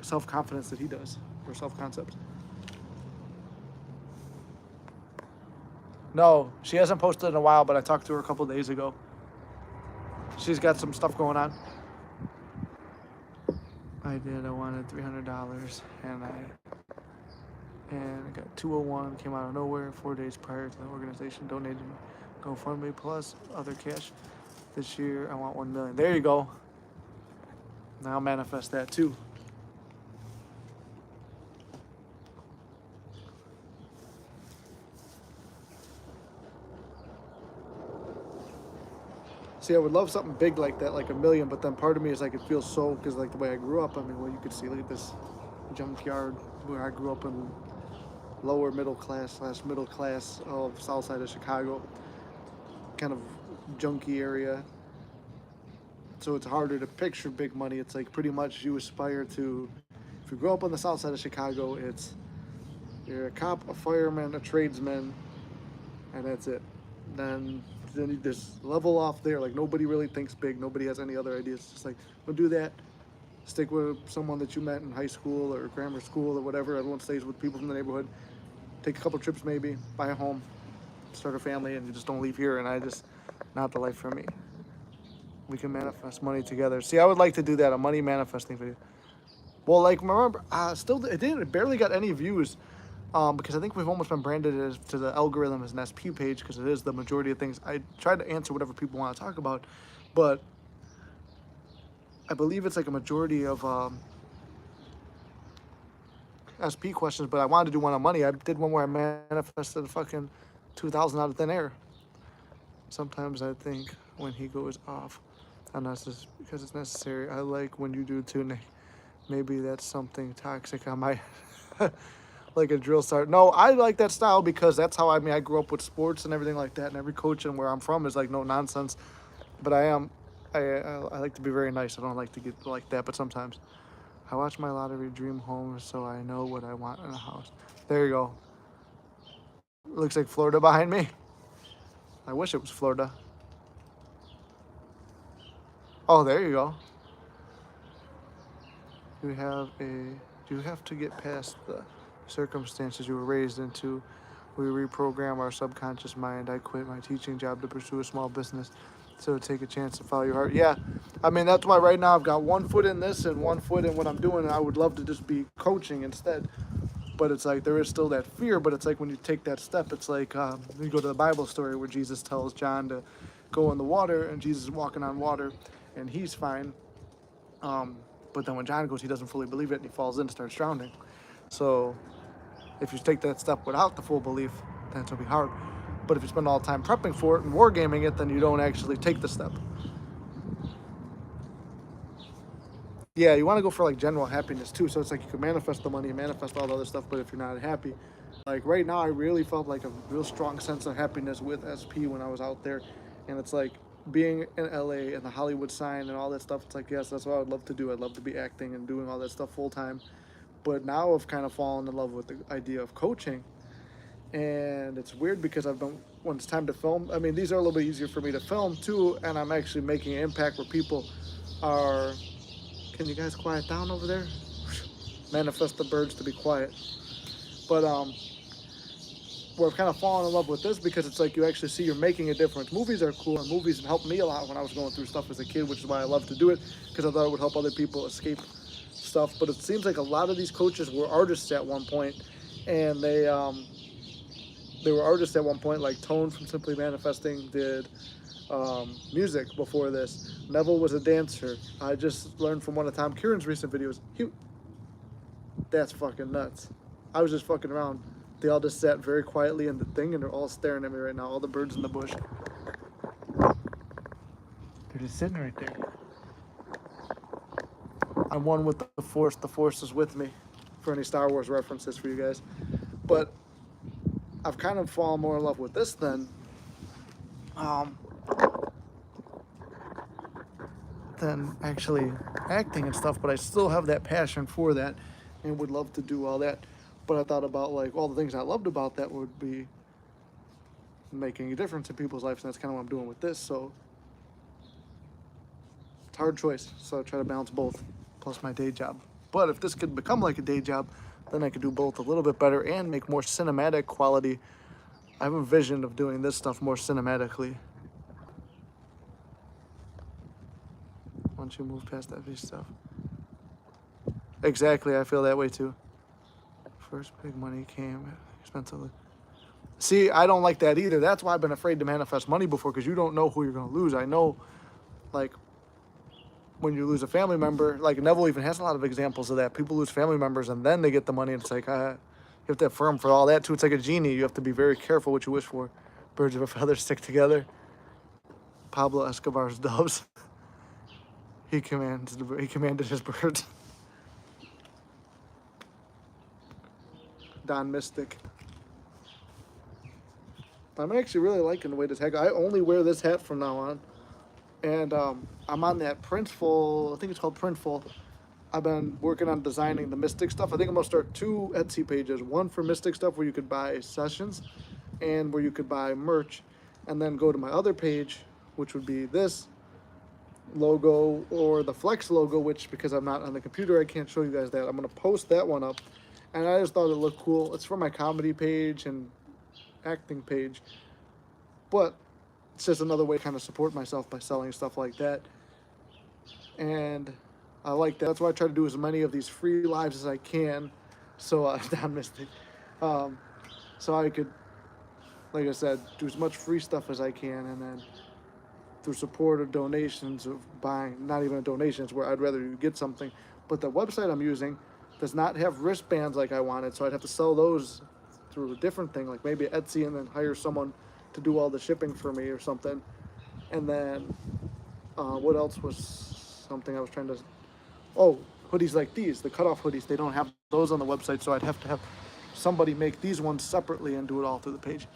Self confidence that he does, or self concept. No, she hasn't posted in a while, but I talked to her a couple days ago. She's got some stuff going on. I did. I wanted $300, and I got 201. Came out of nowhere 4 days prior to the organization donated GoFundMe plus other cash. This year I want 1 million. There you go. Now I'll manifest that too. See, I would love something big like that, like 1 million, but then part of me is like, it feels so, because like the way I grew up, I mean, well, you could see, look at this junkyard where I grew up in lower middle class / middle class of south side of Chicago, kind of junky area. So it's harder to picture big money. It's like pretty much you aspire to, if you grow up on the south side of Chicago, you're a cop, a fireman, a tradesman, and that's it. Then you just level off there. Like nobody really thinks big. Nobody has any other ideas. It's just like, we'll do that. Stick with someone that you met in high school or grammar school or whatever. Everyone stays with people from the neighborhood. Take a couple trips maybe, buy a home, start a family, and you just don't leave here. And not the life for me. We can manifest money together. See, I would like to do that, a money manifesting video. Well, like, remember, it barely got any views. Because I think we've almost been branded as to the algorithm as an SP page, because it is the majority of things. I try to answer whatever people want to talk about, but I believe it's like a majority of SP questions. But I wanted to do one on money. I did one where I manifested fucking 2,000 out of thin air. Sometimes I think when he goes off, because it's necessary. I like when you do too. Maybe that's something toxic on my. Like a drill sergeant. No, I like that style because that's how I grew up with sports and everything like that, and every coach and where I'm from is like no nonsense. But I like to be very nice. I don't like to get like that, but sometimes I watch my lottery dream home so I know what I want in a house. There you go. Looks like Florida behind me. I wish it was Florida. Oh, there you go. You have to get past the circumstances you were raised into. We reprogram our subconscious mind. I quit my teaching job to pursue a small business. So take a chance and follow your heart. Yeah, I mean that's why right now I've got one foot in this and one foot in what I'm doing. And I would love to just be coaching instead. But it's like there is still that fear. But it's like when you take that step, it's like you go to the Bible story where Jesus tells John to go in the water, and Jesus is walking on water, and he's fine. But then when John goes, he doesn't fully believe it, and he falls in and starts drowning. So if you take that step without the full belief, then it'll be hard. But if you spend all the time prepping for it and wargaming it, then you don't actually take the step. Yeah, you want to go for like general happiness too. So it's like you can manifest the money, manifest all the other stuff, but if you're not happy, like right now, I really felt like a real strong sense of happiness with SP when I was out there, and it's like being in LA and the Hollywood sign and all that stuff. It's like yes, that's what I would love to do. I'd love to be acting and doing all that stuff full time, but now I've kind of fallen in love with the idea of coaching, and it's weird because I've been when it's time to film. I mean, these are a little bit easier for me to film too, and I'm actually making an impact where people are. Can you guys quiet down over there? Manifest the birds to be quiet. But where I've kind of fallen in love with this because it's like you actually see you're making a difference. Movies are cool, and movies helped me a lot when I was going through stuff as a kid, which is why I love to do it because I thought it would help other people escape stuff. But it seems like a lot of these coaches were artists at one point, and they were artists at one point. Like Tone from Simply Manifesting did music before this. Neville was a dancer. I just learned from one of Tom Kieran's recent videos. That's fucking nuts. I was just fucking around. They all just sat very quietly in the thing, and they're all staring at me right now. All the birds in the bush. They're just sitting right there. I'm one with the Force. The Force is with me. For any Star Wars references for you guys. But I've kind of fallen more in love with this than actually acting and stuff, but I still have that passion for that and would love to do all that. But I thought about like all the things I loved about that would be making a difference in people's lives, and that's kind of what I'm doing with this. So it's a hard choice. So I try to balance both, plus my day job. But if this could become like a day job, then I could do both a little bit better and make more cinematic quality. I have a vision of doing this stuff more cinematically. Once you move past that V stuff. Exactly, I feel that way too. First big money came expensively. See, I don't like that either. That's why I've been afraid to manifest money before, because you don't know who you're going to lose. I know, like, when you lose a family member, like Neville even has a lot of examples of that. People lose family members and then they get the money, and it's like, you have to have firm for all that too. It's like a genie. You have to be very careful what you wish for. Birds of a feather stick together. Pablo Escobar's doves. He commanded his birds. Don Mystic. I'm actually really liking the way this hat goes. I only wear this hat from now on. And I'm on that Printful, I think it's called Printful. I've been working on designing the Mystic stuff. I think I'm going to start 2 Etsy pages. One for Mystic stuff where you could buy sessions and where you could buy merch. And then go to my other page, which would be this logo or the Flex logo, which because I'm not on the computer, I can't show you guys that. I'm going to post that one up. And I just thought it looked cool. It's for my comedy page and acting page. But it's just another way to kind of support myself by selling stuff like that. And I like that. That's why I try to do as many of these free lives as I can. So, Don Mystic. So I could, like I said, do as much free stuff as I can. And then through support or donations of buying, not even a donation, it's where I'd rather you get something. But the website I'm using does not have wristbands like I wanted. So I'd have to sell those through a different thing, like maybe Etsy, and then hire someone to do all the shipping for me or something. And then what else was something I was trying to, hoodies like these, the cutoff hoodies, they don't have those on the website, so I'd have to have somebody make these ones separately and do it all through the page.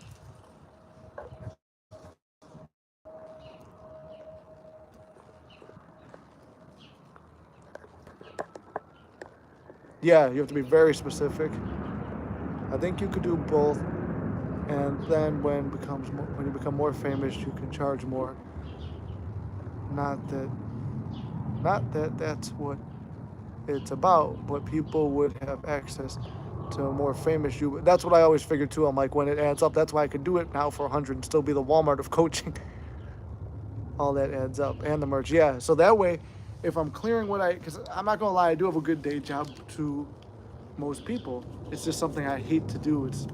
Yeah, you have to be very specific. I think you could do both, and then when you become more famous, you can charge more. Not that that's what it's about, but people would have access to a more famous you. That's what I always figured too. I'm like, when it adds up, that's why I could do it now for 100 and still be the Walmart of coaching. all that adds up. And the merch, yeah. So that way, if I'm clearing because I'm not gonna lie, I do have a good day job to most people. It's just something I hate to do. It's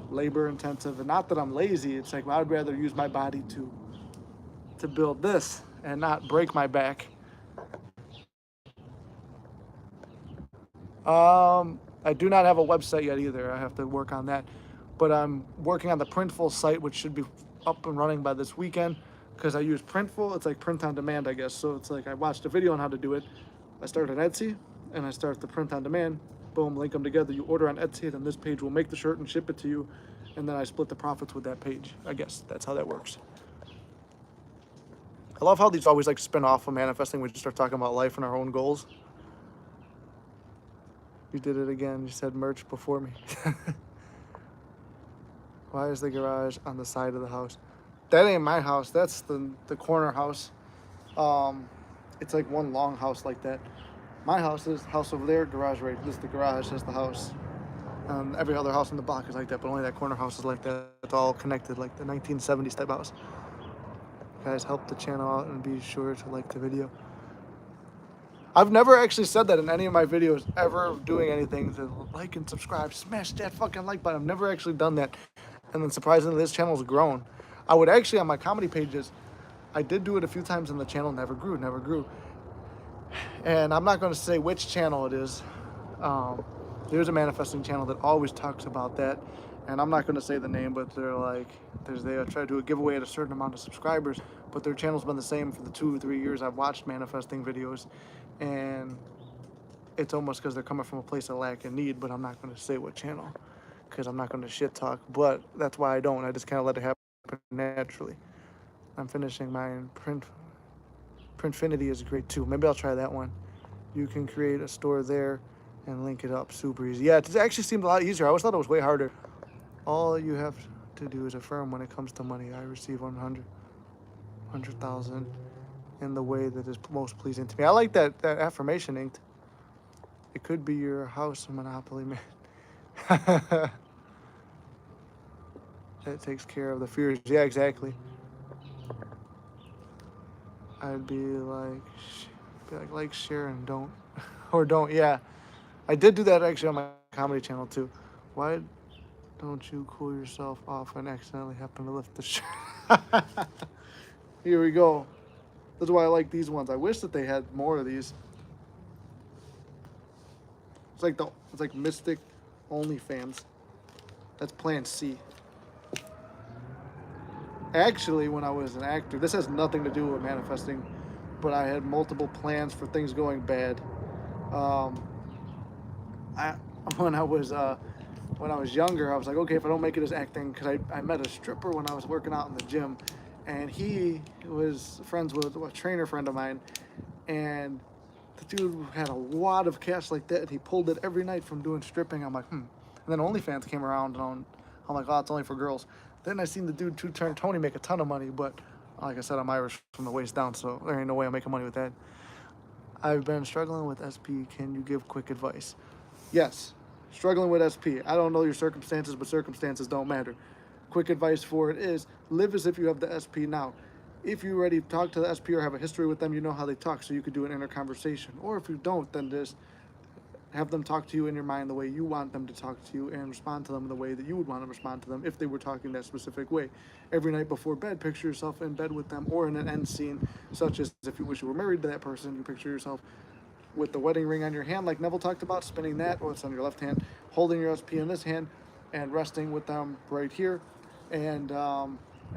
labor intensive, and not that I'm lazy. It's like, well, I'd rather use my body to build this and not break my back. I do not have a website yet either. I have to work on that. But I'm working on the Printful site, which should be up and running by this weekend, because I use Printful. It's like print on demand, I guess. So it's like I watched a video on how to do it. I start on Etsy, and I start the print on demand. Boom, link them together. You order on Etsy, and this page will make the shirt and ship it to you. And then I split the profits with that page. I guess that's how that works. I love how these always like spin off of manifesting. We just start talking about life and our own goals. You did it again. You said merch before me. Why is the garage on the side of the house? That ain't my house. That's the corner house. It's like one long house like that. My house is house over there, garage right. This is the garage. That's the house. Every other house in the block is like that, but only that corner house is like that. It's all connected, like the 1970s type house. Guys, help the channel out and be sure to like the video. I've never actually said that in any of my videos, ever doing anything to like and subscribe, smash that fucking like button. I've never actually done that. And then surprisingly, this channel's grown. I would actually, on my comedy pages, I did do it a few times and the channel never grew. And I'm not going to say which channel it is. There's a manifesting channel that always talks about that. And I'm not going to say the name, but they're like, they try to do a giveaway at a certain amount of subscribers, but their channel's been the same for the 2 or 3 years I've watched manifesting videos. And it's almost because they're coming from a place of lack and need, but I'm not going to say what channel because I'm not going to shit talk. But that's why I don't. I just kind of let it happen naturally. I'm finishing mine. Printfinity is great too. Maybe I'll try that one. You can create a store there and link it up super easy. Yeah, it actually seemed a lot easier. I always thought it was way harder. All you have to do is affirm when it comes to money. I receive 100,000 in the way that is most pleasing to me. I like that affirmation inked. It could be your house monopoly, man. That takes care of the fears. Yeah, exactly. I'd be like, share and don't, or don't. Yeah, I did do that actually on my comedy channel too. Why don't you cool yourself off and accidentally happen to lift the shirt? Here we go. That's why I like these ones. I wish that they had more of these. It's like Mystic OnlyFans. That's Plan C. Actually, when I was an actor, this has nothing to do with manifesting, but I had multiple plans for things going bad. When I was younger, I was like, okay, if I don't make it as acting, because I met a stripper when I was working out in the gym, and he was friends with a trainer friend of mine, and the dude had a lot of cash like that, and he pulled it every night from doing stripping. I'm like, And then OnlyFans came around, and I'm like, oh, it's only for girls. Then I seen the dude Two-Turn Tony make a ton of money, but like I said, I'm Irish from the waist down, so there ain't no way I'm making money with that. I've been struggling with SP. Can you give quick advice? Yes, struggling with SP. I don't know your circumstances, but circumstances don't matter. Quick advice for it is live as if you have the SP now. If you already talk to the SP or have a history with them, you know how they talk, so you could do an inner conversation. Or if you don't, then just have them talk to you in your mind the way you want them to talk to you and respond to them the way that you would want to respond to them if they were talking that specific way. Every night before bed, picture yourself in bed with them or in an end scene, such as if you wish you were married to that person, you picture yourself with the wedding ring on your hand like Neville talked about, spinning that, or it's on your left hand, holding your SP in this hand and resting with them right here. And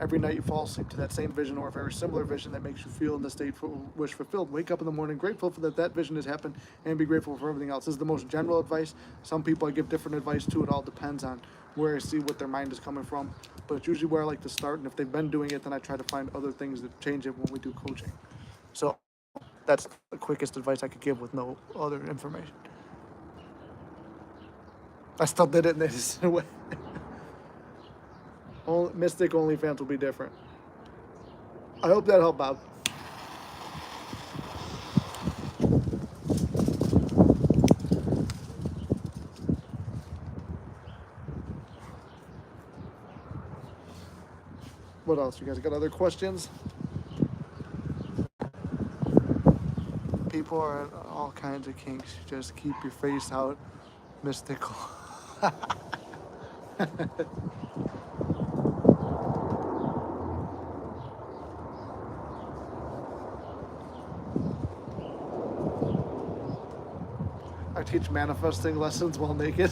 every night you fall asleep to that same vision or a very similar vision that makes you feel in the state for wish fulfilled. Wake up in the morning grateful for that vision has happened and be grateful for everything else. This is the most general advice. Some people I give different advice to. It all depends on where I see what their mind is coming from. But it's usually where I like to start. And if they've been doing it, then I try to find other things that change it when we do coaching. So that's the quickest advice I could give with no other information. I still did it in this way. Mystic OnlyFans will be different. I hope that helped, Bob. What else? You guys got other questions? people are in all kinds of kinks. Just keep your face out, mystical. I teach manifesting lessons while naked,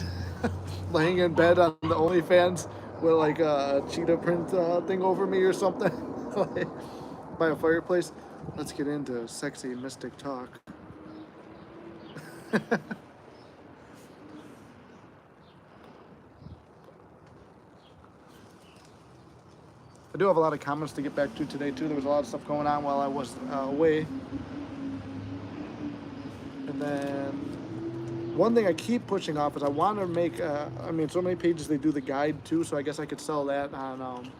laying in bed on the OnlyFans with like a cheetah print thing over me or something, like, by a fireplace. Let's get into sexy mystic talk. I do have a lot of comments to get back to today too. There was a lot of stuff going on while I was away. And then one thing I keep pushing off is I want to make, I mean, so many pages they do the guide too, so I guess I could sell that on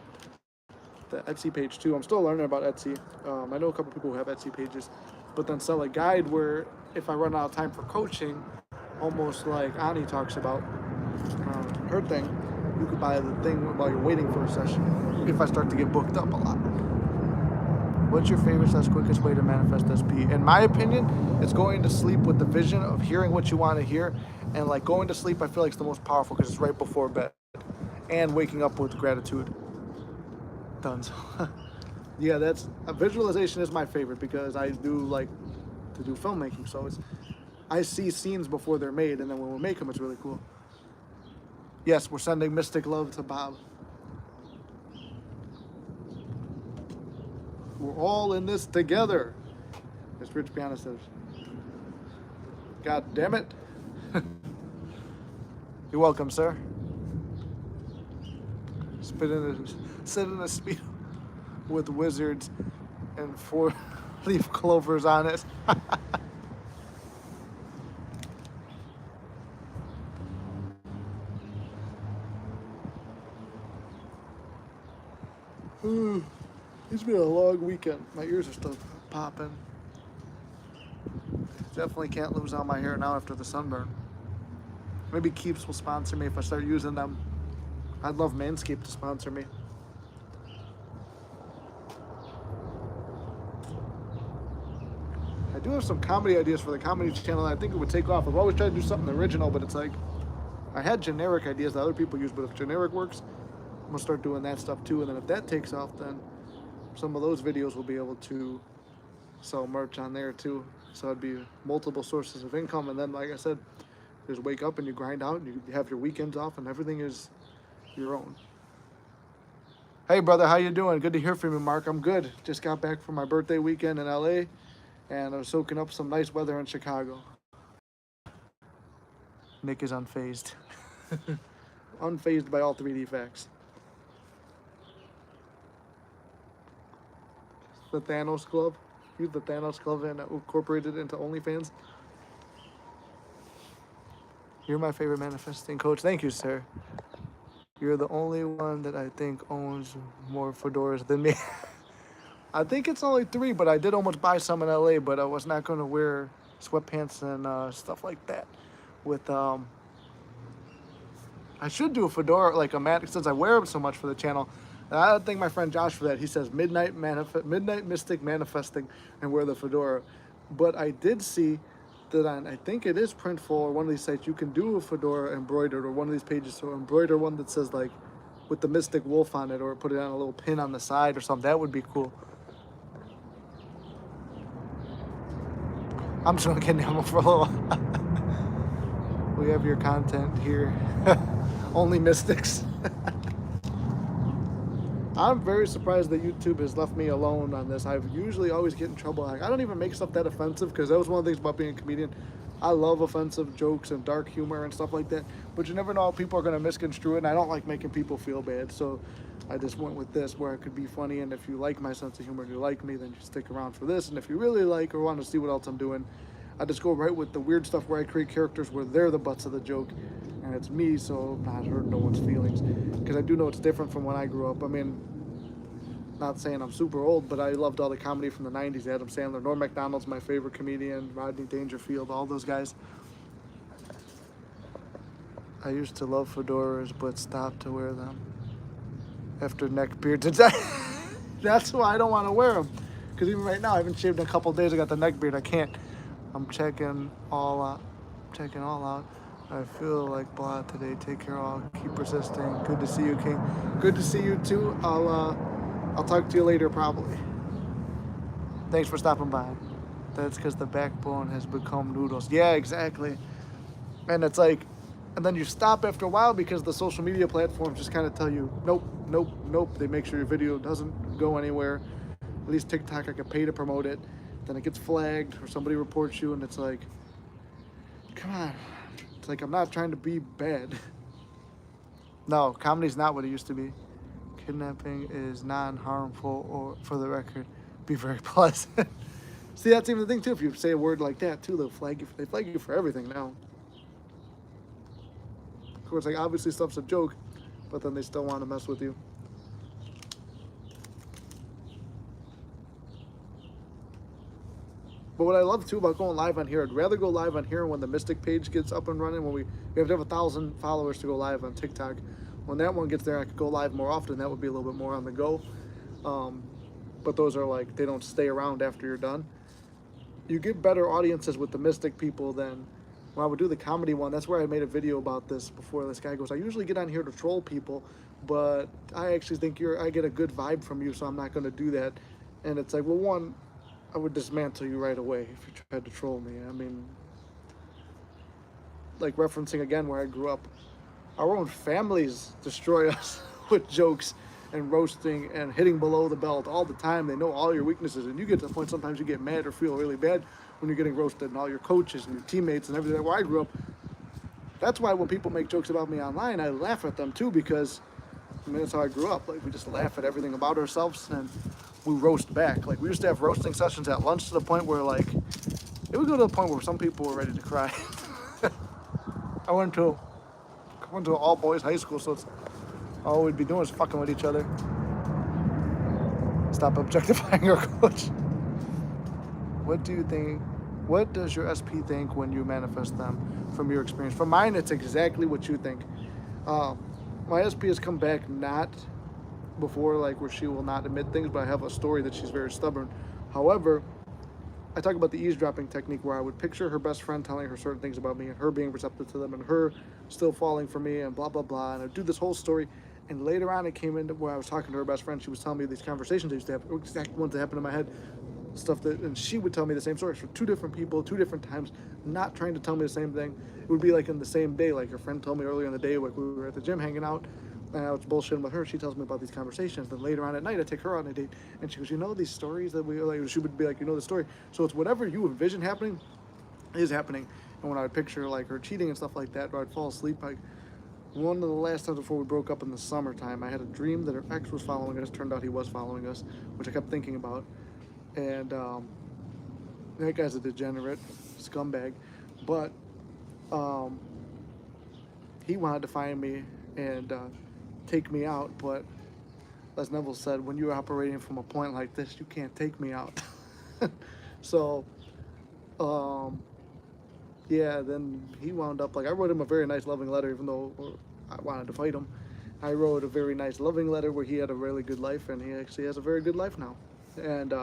the Etsy page too. I'm still learning about Etsy. I know a couple people who have Etsy pages, but then sell a guide where if I run out of time for coaching, almost like Ani talks about her thing, you could buy the thing while you're waiting for a session if I start to get booked up a lot. What's your favorite / quickest way to manifest SP? In my opinion, it's going to sleep with the vision of hearing what you want to hear. And like going to sleep, I feel like it's the most powerful because it's right before bed. And waking up with gratitude. Done. Yeah, that's a visualization is my favorite because I do like to do filmmaking. So I see scenes before they're made, and then when we make them, it's really cool. Yes, we're sending mystic love to Bob. We're all in this together, as Rich Piana says. God damn it. You're welcome, sir. Sit in a speed with wizards and 4-leaf clovers on it. It's been a long weekend. My ears are still popping. Definitely can't lose all my hair now after the sunburn. Maybe Keeps will sponsor me if I start using them. I'd love Manscaped to sponsor me. I do have some comedy ideas for the comedy channel that I think it would take off. I've always tried to do something original, but it's like, I had generic ideas that other people use, but if generic works, I'm gonna start doing that stuff too. And then if that takes off, then some of those videos will be able to sell merch on there too. So it'd be multiple sources of income. And then, like I said, just wake up and you grind out and you have your weekends off and everything is your own. Hey brother, how you doing? Good to hear from you, Mark. I'm good. Just got back from my birthday weekend in LA and I was soaking up some nice weather in Chicago. Nick is unfazed. Unfazed by all 3D facts. The Thanos glove. Use the Thanos glove and incorporated into OnlyFans. You're my favorite manifesting coach. Thank you, sir. You're the only one that I think owns more fedoras than me. I think it's only 3, but I did almost buy some in LA, but I was not going to wear sweatpants and stuff like that. With, I should do a fedora, like a mat, since I wear them so much for the channel. I thank my friend Josh for that. He says midnight mystic manifesting and wear the fedora. But I did see that on, I think it is Printful or one of these sites, you can do a fedora embroidered or one of these pages. So embroider one that says like with the mystic wolf on it or put it on a little pin on the side or something. That would be cool. I'm just gonna get Nemo for a little while. We have your content here. Only mystics. I'm very surprised that YouTube has left me alone on this. I've usually always get in trouble. Like, I don't even make stuff that offensive because that was one of the things about being a comedian. I love offensive jokes and dark humor and stuff like that. But you never know how people are going to misconstrue it. And I don't like making people feel bad. So I just went with this where it could be funny. And if you like my sense of humor and you like me, then you stick around for this. And if you really like or want to see what else I'm doing, I just go right with the weird stuff where I create characters where they're the butts of the joke. And it's me, so I'm not hurting no one's feelings. Because I do know it's different from when I grew up. I mean, not saying I'm super old, but I loved all the comedy from the 90s. Adam Sandler, Norm Macdonald's my favorite comedian, Rodney Dangerfield, all those guys. I used to love fedoras, but stopped to wear them after neck beards. That's why I don't want to wear them. Because even right now, I haven't shaved in a couple of days. I got the neck beard. I can't. I'm checking all out. I feel like blah today. Take care all. Keep persisting. Good to see you, King. Good to see you too. I'll talk to you later probably. Thanks for stopping by. That's because the backbone has become noodles. Yeah, exactly. And it's like, and then you stop after a while because the social media platforms just kind of tell you, nope, nope, nope. They make sure your video doesn't go anywhere. At least TikTok, I could pay to promote it. Then it gets flagged or somebody reports you, and it's like, come on. It's like I'm not trying to be bad. No, comedy's not what it used to be. Kidnapping is non-harmful, or for the record, be very pleasant. See, that's even the thing too. If you say a word like that too, they'll flag you. They flag you for everything now. Of course, like obviously stuff's a joke, but then they still want to mess with you. But what I love too about going live on here, I'd rather go live on here when the Mystic page gets up and running. When we have to have 1,000 followers to go live on TikTok. When that one gets there, I could go live more often. That would be a little bit more on the go. But those are like, they don't stay around after you're done. You get better audiences with the Mystic people than when I would do the comedy one. That's where I made a video about this before. This guy goes, I usually get on here to troll people, but I actually think I get a good vibe from you, so I'm not going to do that. And it's like, well, one, I would dismantle you right away if you tried to troll me. I mean, like referencing again where I grew up, our own families destroy us with jokes and roasting and hitting below the belt all the time. They know all your weaknesses, and you get to the point sometimes you get mad or feel really bad when you're getting roasted, and all your coaches and your teammates and everything. Where I grew up, that's why when people make jokes about me online, I laugh at them too, because I mean, that's how I grew up. Like, we just laugh at everything about ourselves, and we roast back. Like, we used to have roasting sessions at lunch to the point where, like, it would go to the point where some people were ready to cry. I went to an all-boys high school, so it's all we'd be doing is fucking with each other. Stop objectifying your coach. What do you think? What does your SP think when you manifest them from your experience? From mine, it's exactly what you think. My SP has come back not before, like, where she will not admit things, but I have a story that she's very stubborn. However, I talk about the eavesdropping technique where I would picture her best friend telling her certain things about me and her being receptive to them and her still falling for me and blah, blah, blah. And I'd do this whole story. And later on, it came into where I was talking to her best friend. She was telling me these conversations I used to have, exact ones that happened in my head, stuff that, and she would tell me the same stories for two different people, two different times, not trying to tell me the same thing. It would be like in the same day. Like her friend told me earlier in the day, like we were at the gym hanging out, and I was bullshitting with her. She tells me about these conversations. Then later on at night, I take her on a date, and she goes, you know these stories that we like. She would be like, you know the story. So it's whatever you envision happening is happening. And when I would picture like her cheating and stuff like that, or I'd fall asleep, like one of the last times before we broke up in the summertime, I had a dream that her ex was following us. Turned out he was following us, which I kept thinking about. And that guy's a degenerate scumbag, but he wanted to find me and take me out. But as Neville said, when you're operating from a point like this, you can't take me out. So yeah, then he wound up, like, I wrote him a very nice loving letter, even though I wanted to fight him. I wrote a very nice loving letter where he had a really good life, and he actually has a very good life now. And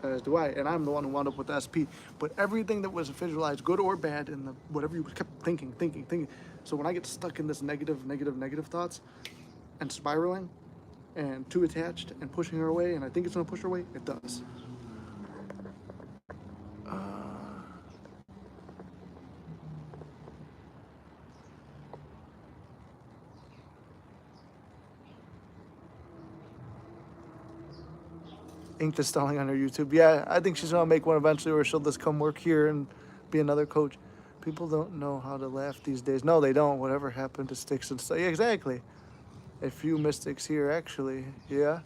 as do I, and I'm the one who wound up with SP. But everything that was visualized, good or bad, and whatever you kept thinking. So when I get stuck in this negative thoughts and spiraling and too attached and pushing her away, and I think it's gonna push her away, it does. Ink is stalling on her YouTube. Yeah, I think she's gonna make one eventually, or she'll just come work here and be another coach. People don't know how to laugh these days. No, they don't. Whatever happened to sticks and stuff. Yeah, exactly. A few mystics here, actually. Yeah.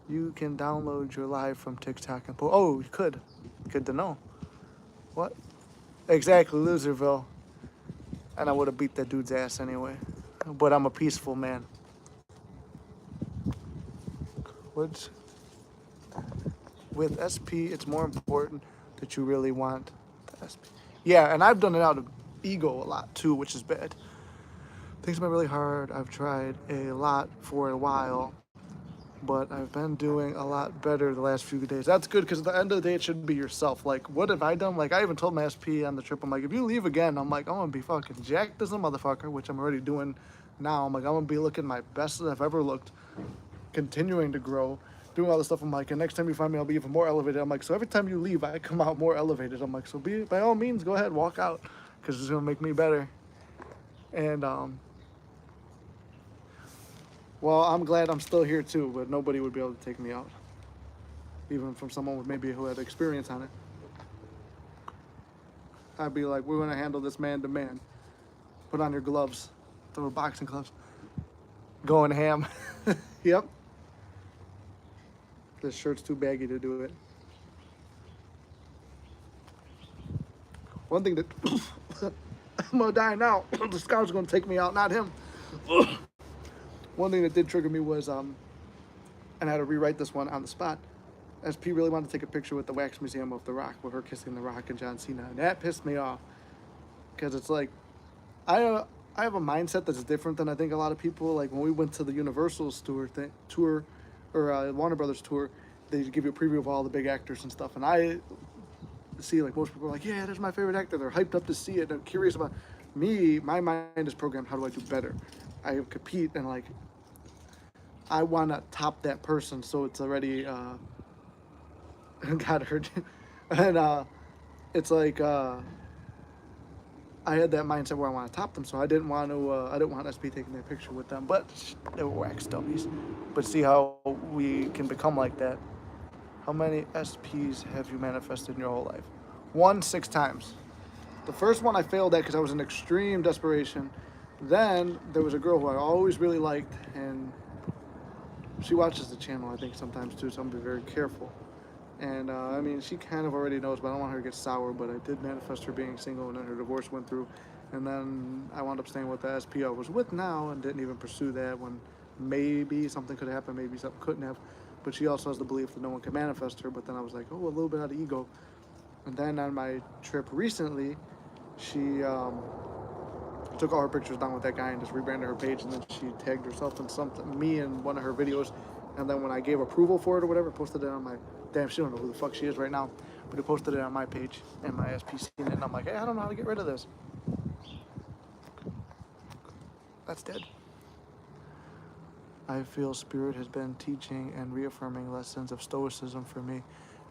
You can download your live from TikTok and post. Oh, you could. Good to know. What? Exactly, Loserville. And I would have beat that dude's ass anyway. But I'm a peaceful man. What? With SP, it's more important that you really want the SP. Yeah, and I've done it out of ego a lot too, which is bad. Things have been really hard. I've tried a lot for a while. but I've been doing a lot better the last few days. That's good because at the end of the day, it should be yourself. Like, what have I done? Like, I even told my SP on the trip, I'm like, if you leave again, I'm like, I'm gonna be fucking jacked as a motherfucker, which I'm already doing now. I'm like, I'm gonna be looking my best that I've ever looked, continuing to grow, doing all this stuff. I'm like, and next time you find me, I'll be even more elevated. I'm like, so every time you leave, I come out more elevated. I'm like, so be by all means, go ahead, walk out, because it's gonna make me better. And well, I'm glad I'm still here too, but nobody would be able to take me out, even from someone with maybe who had experience on it. I'd be like, we're gonna handle this man to man. Put on your gloves, throw boxing gloves, going ham. Yep. This shirt's too baggy to do it. One thing that I'm gonna die now. The scout's gonna take me out, not him. One thing that did trigger me was and I had to rewrite this one on the spot. SP really wanted to take a picture with the Wax Museum of The Rock, with her kissing The Rock and John Cena, and that pissed me off because it's like I have a mindset that's different than I think a lot of people. Like when we went to the Universal's tour or Warner Brothers tour, they give you a preview of all the big actors and stuff, and I see like most people are like, yeah, that's my favorite actor. They're hyped up to see it. They're curious about me. My mind is programmed. How do I do better? I compete and like I want to top that person, so it's already got hurt, and it's like I had that mindset where I want to top them, so I didn't want to. I didn't want SP taking that picture with them, but they were wax dummies. But see how we can become like that. How many SPs have you manifested in your whole life? 1, 6 times. The first one I failed at because I was in extreme desperation. Then there was a girl who I always really liked, and she watches the channel, I think, sometimes too, so I'm going to be very careful. And I mean, she kind of already knows, but I don't want her to get sour, but I did manifest her being single, and then her divorce went through. And then I wound up staying with the SP I was with now and didn't even pursue that when maybe something could happen, maybe something couldn't have. But she also has the belief that no one can manifest her. But then I was like, oh, a little bit out of ego. And then on my trip recently, she took all her pictures down with that guy and just rebranded her page, and then she tagged herself in something, me in one of her videos. And then when I gave approval for it or whatever, posted it on my, damn, she don't know who the fuck she is right now, but it posted it on my page and my SP seen it, and I'm like, hey, I don't know how to get rid of this. That's dead. I feel Spirit has been teaching and reaffirming lessons of stoicism for me,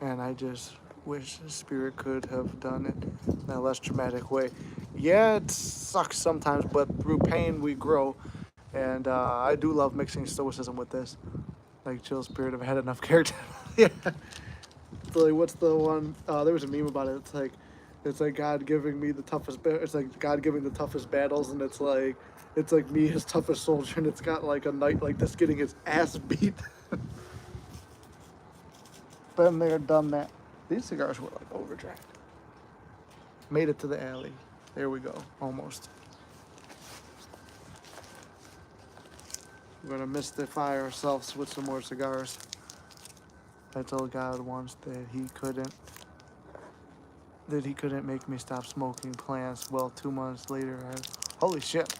and I just wish Spirit could have done it in a less traumatic way. Yeah, it sucks sometimes, but through pain we grow, and I do love mixing stoicism with this. Like, chill Spirit, I've had enough character. Yeah. So, like, what's the one? There was a meme about it. It's like God giving me the toughest. It's like God giving the toughest battles, and it's like me, his toughest soldier, and it's got like a knight like this getting his ass beat. Been there, done that. These cigars were like overdried. Made it to the alley. There we go, almost. We're gonna mystify ourselves with some more cigars. I told God once that he couldn't make me stop smoking plants. Well, 2 months later, holy shit,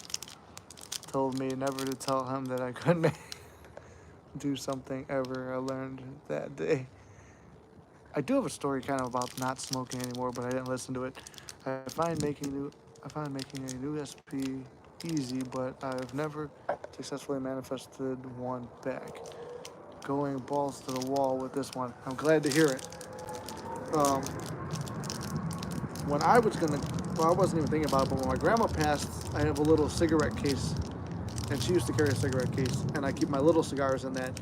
told me never to tell him that I couldn't do something ever. I learned that day. I do have a story kind of about not smoking anymore, but I didn't listen to it. I find making a new SP easy, but I've never successfully manifested one back. Going balls to the wall with this one. I'm glad to hear it. When I was I wasn't even thinking about it, but when my grandma passed, I have a little cigarette case, and she used to carry a cigarette case, and I keep my little cigars in that.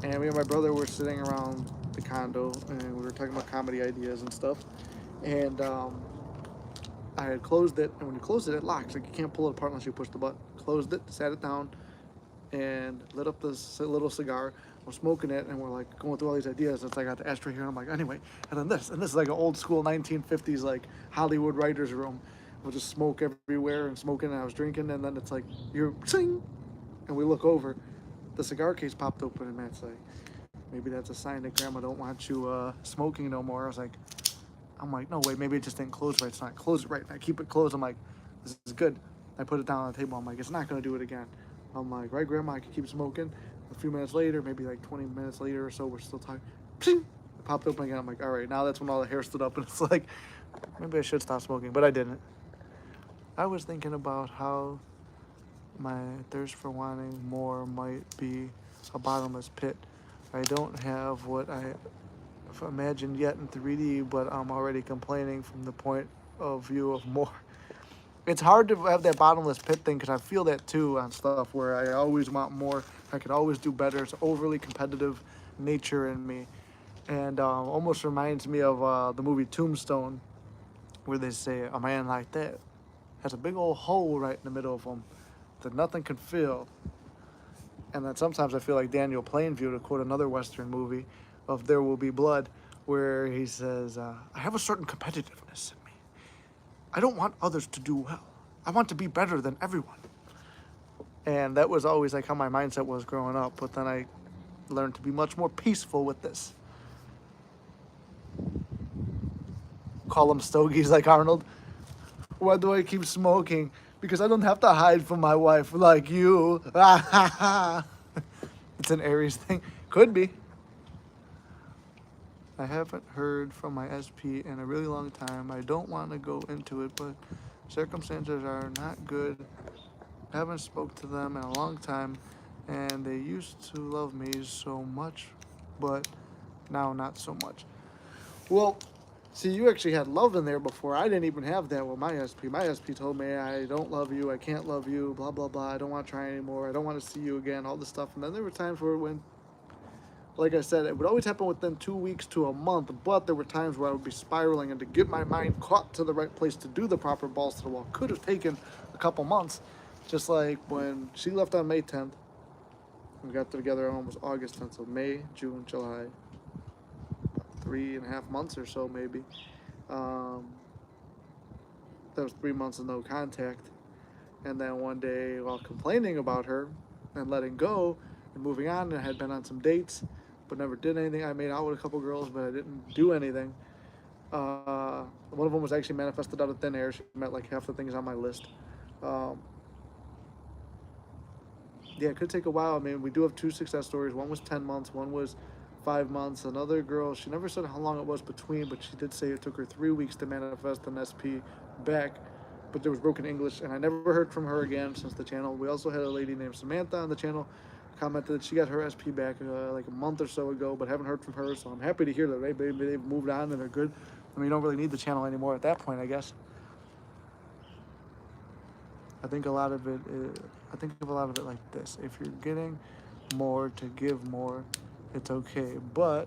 And me and my brother were sitting around the condo, and we were talking about comedy ideas and stuff. And I had closed it, and when you close it, it locks. Like, you can't pull it apart unless you push the button. Closed it, sat it down, and lit up this little cigar. I'm smoking it, and we're like going through all these ideas. It's like I got the ashtray here, and I'm like, anyway, and then this is like an old school 1950s like Hollywood writers' room. We'll just smoke everywhere and smoking, and I was drinking, and then it's like you're sing, and we look over, the cigar case popped open, and Matt's like, maybe that's a sign that Grandma don't want you smoking no more. I'm like, no, wait, maybe it just didn't close right. It's not close it right. And I keep it closed. I'm like, this is good. I put it down on the table. I'm like, it's not gonna do it again. I'm like, right, Grandma, I can keep smoking. A few minutes later, maybe like 20 minutes later or so, we're still talking. Pshing! It popped open again. I'm like, all right, now that's when all the hair stood up, and it's like, maybe I should stop smoking, but I didn't. I was thinking about how my thirst for wanting more might be a bottomless pit. I don't have what I imagined yet in 3D, but I'm already complaining from the point of view of more. It's hard to have that bottomless pit thing because I feel that too on stuff where I always want more. I could always do better. It's overly competitive nature in me, and almost reminds me of the movie Tombstone, where they say a man like that has a big old hole right in the middle of him that nothing can fill. And then sometimes I feel like Daniel Plainview, to quote another Western movie of There Will Be Blood, where he says, I have a certain competitiveness in me. I don't want others to do well. I want to be better than everyone. And that was always like how my mindset was growing up. But then I learned to be much more peaceful with this. Call them stogies like Arnold. Why do I keep smoking? Because I don't have to hide from my wife like you. It's an Aries thing. Could be. I haven't heard from my SP in a really long time. I don't want to go into it, but circumstances are not good. I haven't spoke to them in a long time, and they used to love me so much, but now not so much. Well, see, you actually had love in there before. I didn't even have that with my SP. My SP told me, I don't love you, I can't love you, blah, blah, blah. I don't want to try anymore. I don't want to see you again, all this stuff. And then there were times where it went, like I said, it would always happen within 2 weeks to a month, but there were times where I would be spiraling, and to get my mind caught to the right place to do the proper balls to the wall could have taken a couple months. Just like when she left on May 10th, we got together on almost August 10th, so May, June, July, 3.5 months or so maybe. That was 3 months of no contact. And then one day, while complaining about her and letting go and moving on, I had been on some dates, but never did anything. I made out with a couple girls, but I didn't do anything. One of them was actually manifested out of thin air. She met like half the things on my list. Yeah, it could take a while. I mean, we do have 2 success stories. One was 10 months, one was 5 months. Another girl, she never said how long it was between, but she did say it took her 3 weeks to manifest an SP back, but there was broken English, and I never heard from her again since the channel. We also had a lady named Samantha on the channel commented that she got her SP back like a month or so ago, but haven't heard from her, so I'm happy to hear that they've moved on and they're good. I mean, you don't really need the channel anymore at that point, I guess. I think of a lot of it like this. If you're getting more to give more, it's okay, but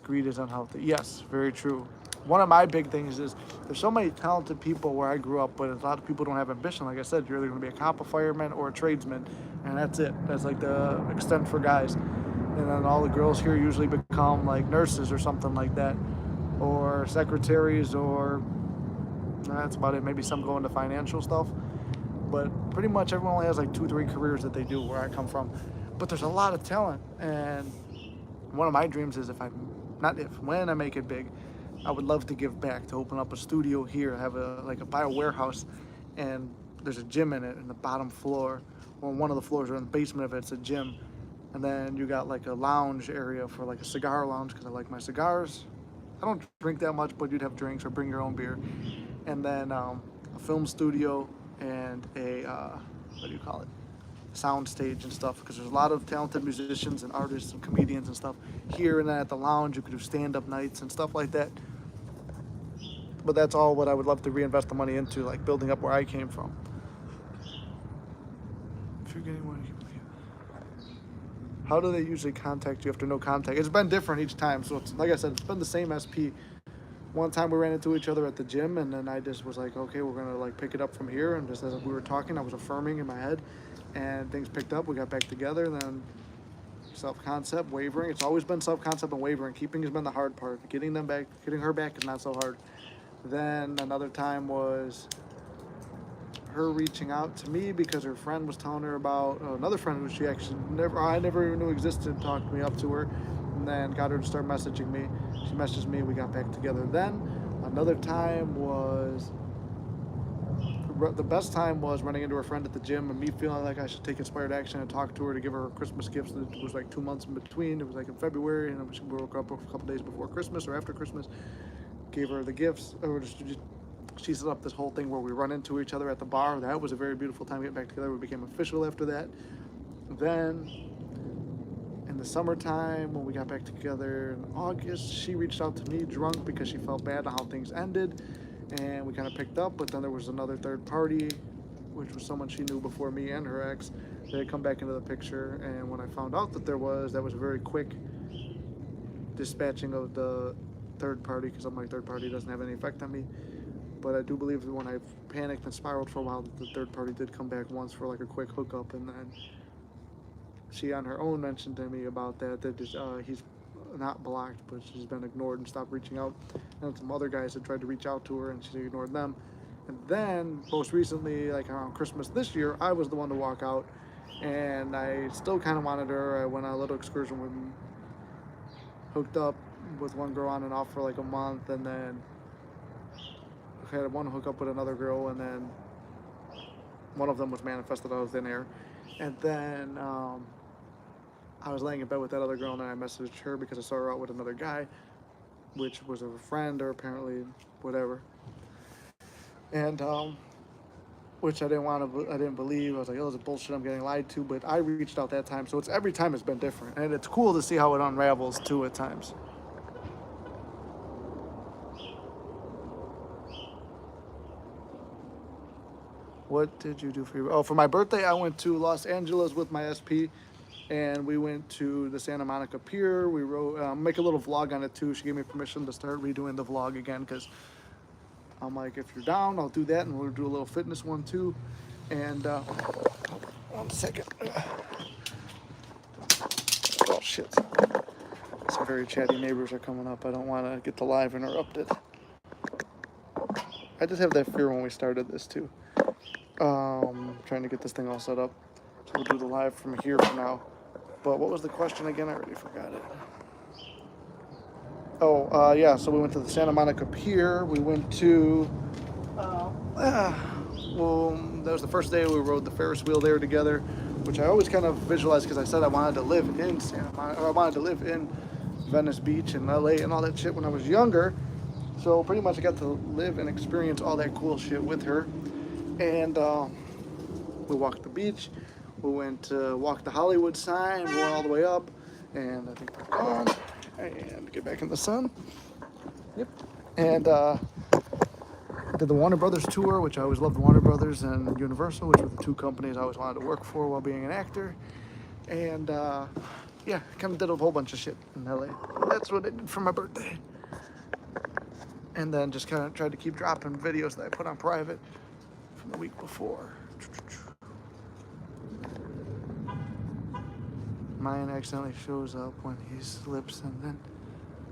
greed is unhealthy. Yes, very true. One of my big things is there's so many talented people where I grew up, but a lot of people don't have ambition. Like I said, you're either going to be a cop, a fireman, or a tradesman, and that's it. That's like the extent for guys. And then all the girls here usually become like nurses or something like that, or secretaries, or that's about it. Maybe some go into financial stuff, but pretty much everyone only has like 2-3 careers that they do where I come from. But there's a lot of talent, and one of my dreams is when I make it big, I would love to give back, to open up a studio here, have buy a warehouse, and there's a gym in it in the bottom floor, or one of the floors, or in the basement of it, it's a gym. And then you got like a lounge area for like a cigar lounge, because I like my cigars. I don't drink that much, but you'd have drinks or bring your own beer. And then a film studio and a, sound stage and stuff, because there's a lot of talented musicians and artists and comedians and stuff here. And then at the lounge you could do stand-up nights and stuff like that. But that's all what I would love to reinvest the money into, like building up where I came from. If you're getting money, how do they usually contact you after no contact? It's been different each time, so it's, like I said, it's been the same SP. One time we ran into each other at the gym, and then I just was like, okay, we're gonna like pick it up from here. And just as we were talking, I was affirming in my head, and things picked up. We got back together, and then self-concept, wavering. It's always been self-concept and wavering. Keeping has been the hard part. Getting her back is not so hard. Then another time was her reaching out to me because her friend was telling her about another friend who she actually I never even knew existed, talked me up to her, and then got her to start messaging me. She messaged me, we got back together. Then another time was the best time was running into her friend at the gym and me feeling like I should take inspired action and talk to her to give her Christmas gifts. It was like 2 months in between. It was like in February, and we woke up a couple days before Christmas or after Christmas. Gave her the gifts. She set up this whole thing where we run into each other at the bar. That was a very beautiful time getting back together. We became official after that. Then in the summertime, when we got back together in August, she reached out to me drunk because she felt bad on how things ended, and we kind of picked up. But then there was another third party, which was someone she knew before me and her ex. They had come back into the picture, and when I found out that that was a very quick dispatching of the third party, because I'm like, third party doesn't have any effect on me. But I do believe that when I panicked and spiraled for a while, that the third party did come back once for like a quick hookup, and then she on her own mentioned to me about that he's not blocked, but she's been ignored and stopped reaching out. And some other guys had tried to reach out to her, and she ignored them. And then most recently, like around Christmas this year, I was the one to walk out, and I still kind of wanted her. I went on a little excursion with, hooked up with one girl on and off for like a month, and then I had one hookup with another girl, and then one of them was manifested out of thin air. And then I was laying in bed with that other girl, and then I messaged her because I saw her out with another guy, which was a friend or apparently whatever. And which I didn't believe. I was like, oh, this is bullshit. I'm getting lied to. But I reached out that time, so it's every time it's been different, and it's cool to see how it unravels too at times. What did you do for your? Oh, for my birthday, I went to Los Angeles with my SP, and we went to the Santa Monica Pier. We rode, make a little vlog on it too. She gave me permission to start redoing the vlog again because I'm like, if you're down, I'll do that, and we'll do a little fitness one too. And 1 second. Oh shit! Some very chatty neighbors are coming up. I don't want to get the live interrupted. I just have that fear when we started this too. Trying to get this thing all set up. So we'll do the live from here for now. But what was the question again? I already forgot it. Oh, yeah, so we went to the Santa Monica Pier. We went to, well, that was the first day we rode the Ferris wheel there together, which I always kind of visualized because I said I wanted to live in Santa Monica, or I wanted to live in Venice Beach and LA and all that shit when I was younger. So pretty much I got to live and experience all that cool shit with her. And we walked the beach. We went to walk the Hollywood sign. We went all the way up. And I think we're gone. And get back in the sun. Yep. And did the Warner Brothers tour, which I always loved Warner Brothers and Universal, which were the two companies I always wanted to work for while being an actor. And yeah, kind of did a whole bunch of shit in LA. That's what I did for my birthday. And then just kind of tried to keep dropping videos that I put on private from the week before. Mine accidentally shows up when he slips and then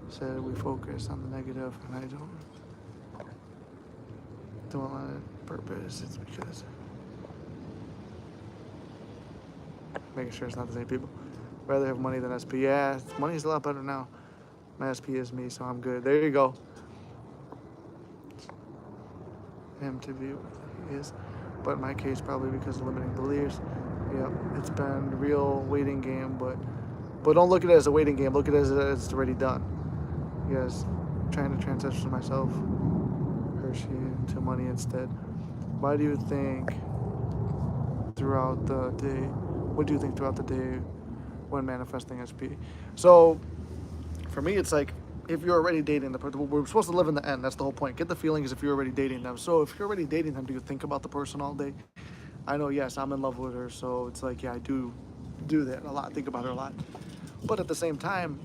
said we focus on the negative, and I don't want it purpose. It's because making sure it's not the same people. Rather have money than SP. Yeah, money's a lot better now. My SP is me, so I'm good. There you go. Him to be what he is, but in my case probably because of limiting beliefs. Yep, it's been a real waiting game, but don't look at it as a waiting game. Look at it as it's already done. Yes, trying to transition myself, Hershey, into money instead. Why do you think throughout the day? What do you think throughout the day when manifesting SP? So for me, it's like, if you're already dating the person, we're supposed to live in the end. That's the whole point. Get the feeling as if you're already dating them. So if you're already dating them, do you think about the person all day? I know, yes, I'm in love with her, so it's like, yeah, I do that a lot, think about her a lot. But at the same time,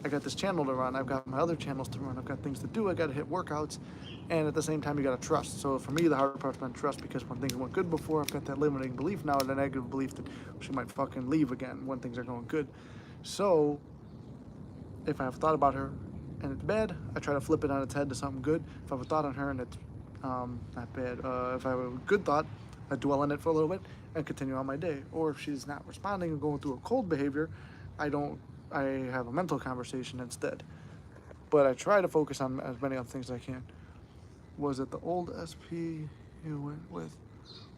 I got this channel to run, I've got my other channels to run, I've got things to do, I got to hit workouts, and at the same time, you got to trust. So for me, the hard part's been trust, because when things went good before, I've got that limiting belief now, and a negative belief that she might fucking leave again when things are going good. So if I have thought about her and it's bad, I try to flip it on its head to something good. If I have a thought on her and it's not bad, if I have a good thought, I dwell on it for a little bit and continue on my day. Or if she's not responding and going through a cold behavior, I have a mental conversation instead. But I try to focus on as many other things as I can. Was it the old SP you went with?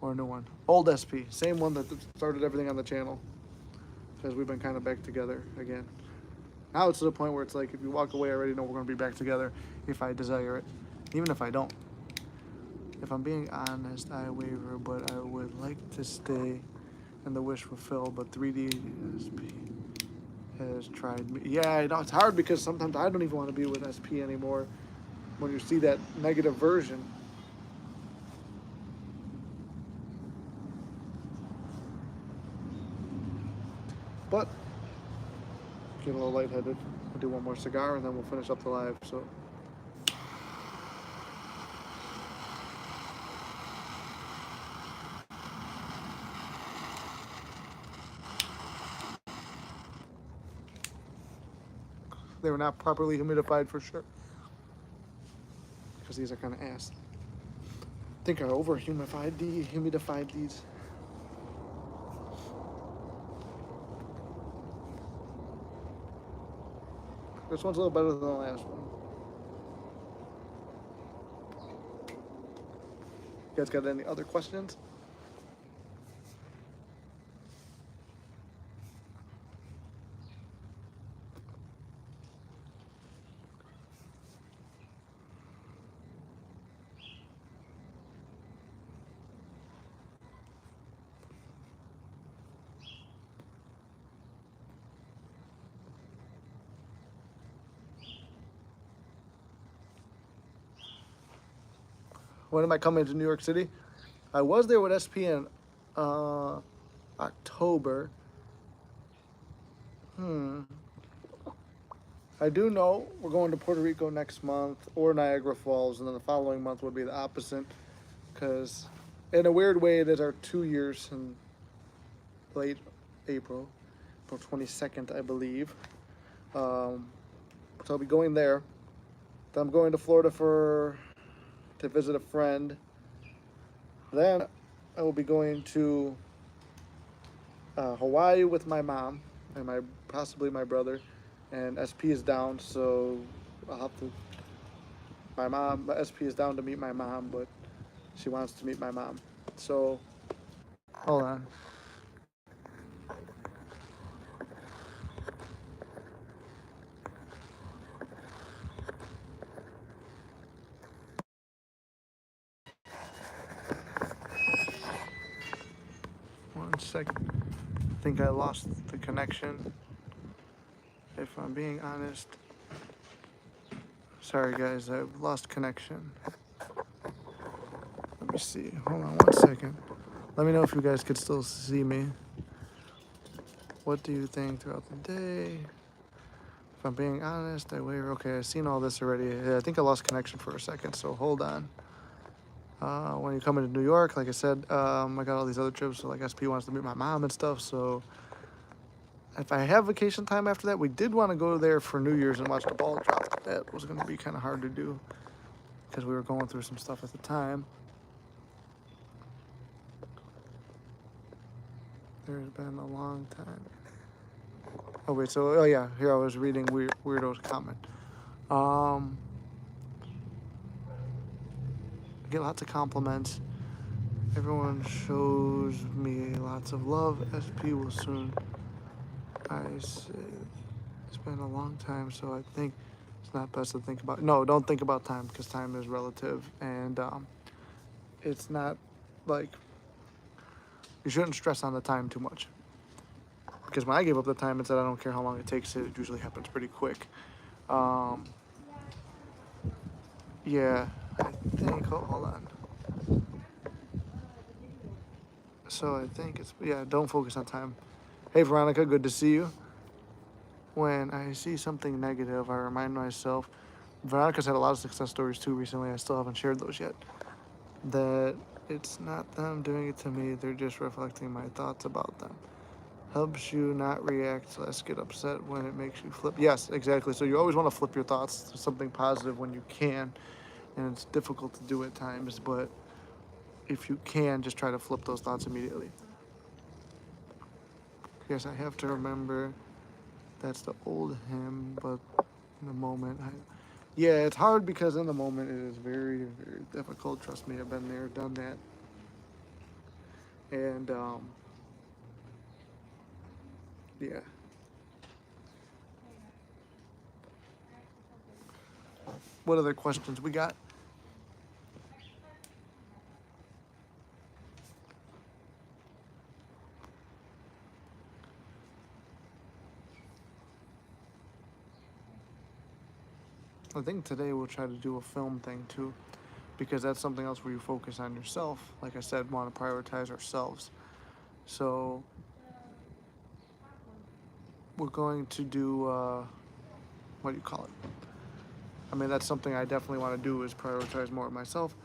or a new one? Old SP, same one that started everything on the channel. Because we've been kind of back together again. Now it's to the point where it's like, if you walk away, I already know we're going to be back together if I desire it. Even if I don't. If I'm being honest, I waver, but I would like to stay and the wish fulfilled, but 3D SP has tried me. Yeah, I know it's hard because sometimes I don't even want to be with SP anymore when you see that negative version. But get a little lightheaded. We'll do one more cigar and then we'll finish up the live. So. They were not properly humidified for sure. Because these are kind of ass. I think I humidified these. This one's a little better than the last one. You guys got any other questions? When am I coming to New York City? I was there with SP in October. I do know we're going to Puerto Rico next month or Niagara Falls, and then the following month would be the opposite. Because in a weird way, it is our 2 years in late April 22nd, I believe. So I'll be going there. Then I'm going to Florida to visit a friend. Then I will be going to Hawaii with my mom and possibly my brother. And SP is down, so I'll have to. SP is down to meet my mom, but she wants to meet my mom. So, hold on. One second. I think I lost the connection. If I'm being honest. Sorry guys, I've lost connection. Let me see. Hold on one second. Let me know if you guys could still see me. What do you think throughout the day? If I'm being honest, I waver. Okay, I've seen all this already. I think I lost connection for a second, so hold on. When you come into New York, like I said, I got all these other trips. So like SP wants to meet my mom and stuff. So if I have vacation time after that, we did want to go there for New Year's and watch the ball drop. That was going to be kind of hard to do because we were going through some stuff at the time. There's been a long time. Oh wait, so yeah, here I was reading Weirdo's comment. I get lots of compliments. Everyone shows me lots of love. SP will soon. I say it's been a long time, so I think it's not best to think about. No, don't think about time because time is relative, and it's not like you shouldn't stress on the time too much. Because when I gave up the time and said I don't care how long it takes, it usually happens pretty quick. Yeah, I think. Hold on. So I think it's don't focus on time. Hey Veronica, good to see you. When I see something negative, I remind myself. Veronica's had a lot of success stories too recently. I still haven't shared those yet. That it's not them doing it to me, they're just reflecting my thoughts about them. Helps you not react less, get upset when it makes you flip. Yes, exactly. So you always want to flip your thoughts to something positive when you can, and it's difficult to do at times, but if you can, just try to flip those thoughts immediately. Yes, I have to remember that's the old him, but in the moment, yeah, it's hard because in the moment it is very, very difficult. Trust me, I've been there, done that. And yeah. What other questions we got? I think today we'll try to do a film thing too, because that's something else where you focus on yourself. Like I said, want to prioritize ourselves. So we're going to do what do you call it? I mean, that's something I definitely want to do is prioritize more of myself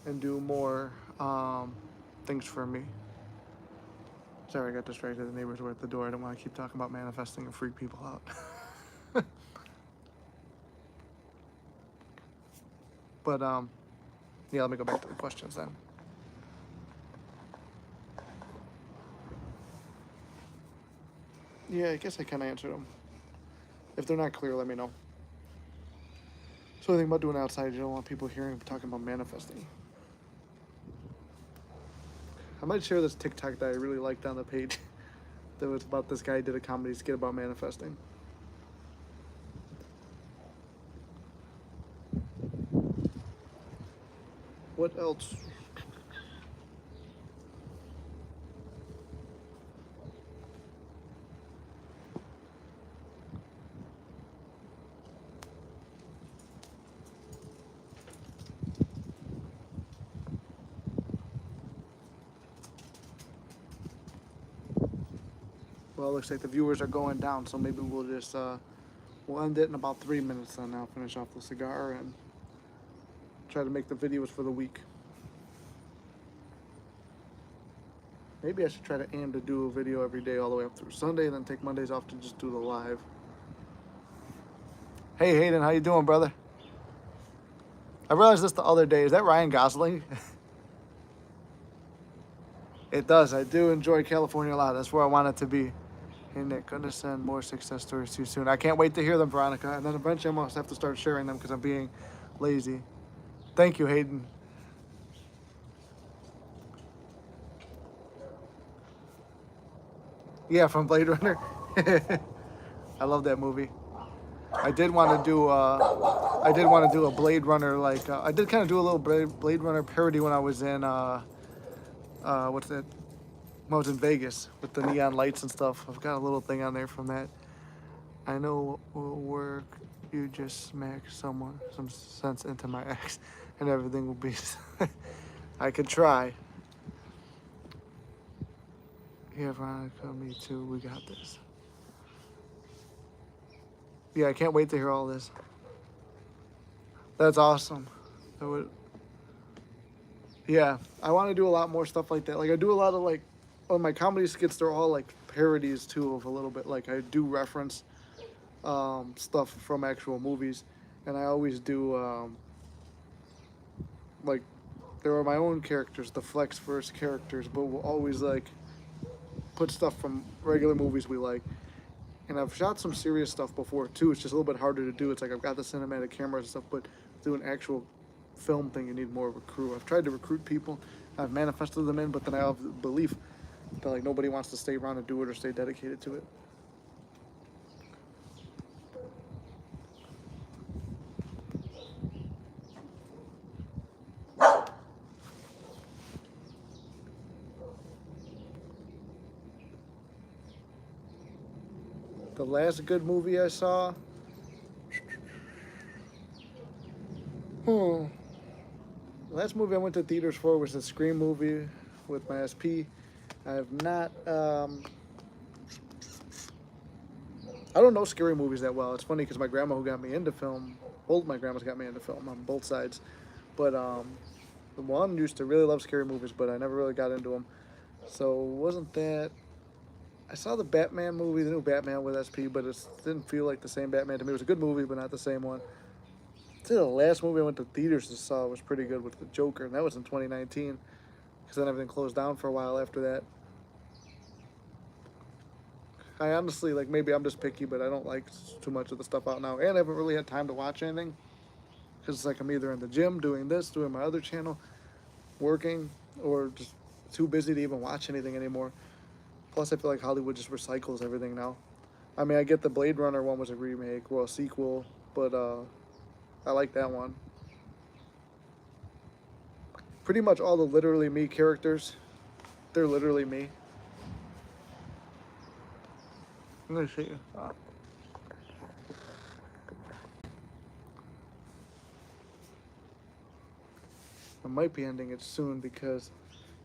and do more things for me. Sorry, I got distracted. The neighbors were at the door. I don't want to keep talking about manifesting and freak people out. But yeah, let me go back to the questions then. Yeah, I guess I kind of answered them. If they're not clear, let me know. So the thing about doing outside, you don't want people hearing talking about manifesting. I might share this TikTok that I really liked on the page. That was about this guy who did a comedy skit about manifesting. What else? Well, it looks like the viewers are going down, so maybe we'll just we'll end it in about 3 minutes. Then I'll finish off the cigar and try to make the videos for the week. Maybe I should try to aim to do a video every day all the way up through Sunday, and then take Mondays off to just do the live. Hey Hayden, how you doing, brother? I realized this the other day. Is that Ryan Gosling? It does. I do enjoy California a lot. That's where I want it to be. Hey Nick, gonna send more success stories too soon. I can't wait to hear them, Veronica. And then eventually I must have to start sharing them because I'm being lazy. Thank you, Hayden. Yeah, from Blade Runner. I love that movie. I did want to do. I did want to do a Blade Runner like. I did kind of do a little Blade Runner parody when I was in. What's that? When I was in Vegas with the neon lights and stuff. I've got a little thing on there from that. I know will work. You just smack some sense into my ex, and everything will be. I could try. Yeah, Veronica, me too. We got this. Yeah, I can't wait to hear all this. That's awesome. I would. Yeah, I want to do a lot more stuff like that. Like I do a lot of like, on my comedy skits, they're all like parodies too of a little bit. Like I do reference stuff from actual movies, and I always do like there are my own characters, the Flex Verse characters, but we'll always like put stuff from regular movies we like. And I've shot some serious stuff before too. It's just a little bit harder to do. It's like I've got the cinematic cameras and stuff, but do an actual film thing, you need more of a crew. I've tried to recruit people, I've manifested them in, but then I have the belief that like nobody wants to stay around and do it or stay dedicated to it. The last good movie I saw, the last movie I went to theaters for was the Scream movie with my SP. I have not. I don't know scary movies that well. It's funny because my grandma who got me into film, both my grandmas got me into film on both sides, but the one used to really love scary movies, but I never really got into them. So wasn't that. I saw the Batman movie, the new Batman with SP, but it didn't feel like the same Batman to me. It was a good movie, but not the same one. I'd say the last movie I went to theaters to saw was pretty good with the Joker, and that was in 2019, because then everything closed down for a while after that. I honestly, like, maybe I'm just picky, but I don't like too much of the stuff out now, and I haven't really had time to watch anything, because it's like I'm either in the gym doing this, doing my other channel, working, or just too busy to even watch anything anymore. Plus, I feel like Hollywood just recycles everything now. I mean, I get the Blade Runner one was a remake, well, a sequel, but I like that one. Pretty much all the Literally Me characters, they're literally me. Let me see. I might be ending it soon because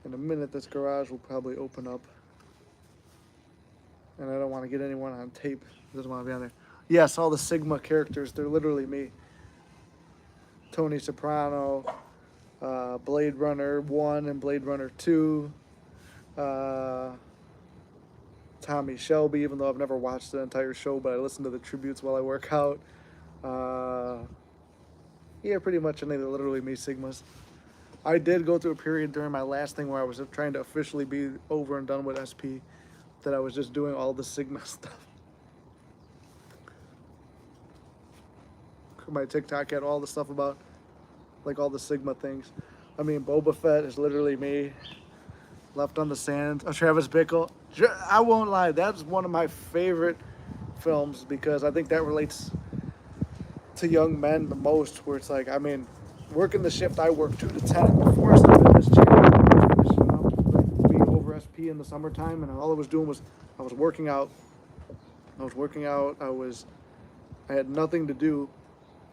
in a minute this garage will probably open up. And I don't want to get anyone on tape. Doesn't want to be on there. Yes, all the Sigma characters, they're literally me. Tony Soprano, Blade Runner 1 and Blade Runner 2, Tommy Shelby, even though I've never watched the entire show, but I listen to the tributes while I work out. Yeah, pretty much any of the Literally Me Sigmas. I did go through a period during my last thing where I was trying to officially be over and done with SP, that I was just doing all the Sigma stuff. My TikTok had all the stuff about, like, all the Sigma things. I mean, Boba Fett is literally me. Left on the Sand. Travis Bickle. I won't lie, that's one of my favorite films because I think that relates to young men the most. Where it's like, I mean, working the shift I work 2 to 10 before I started this channel, I was finishing up, like, being over SP in the summertime, and all I was doing was I was working out. I had nothing to do.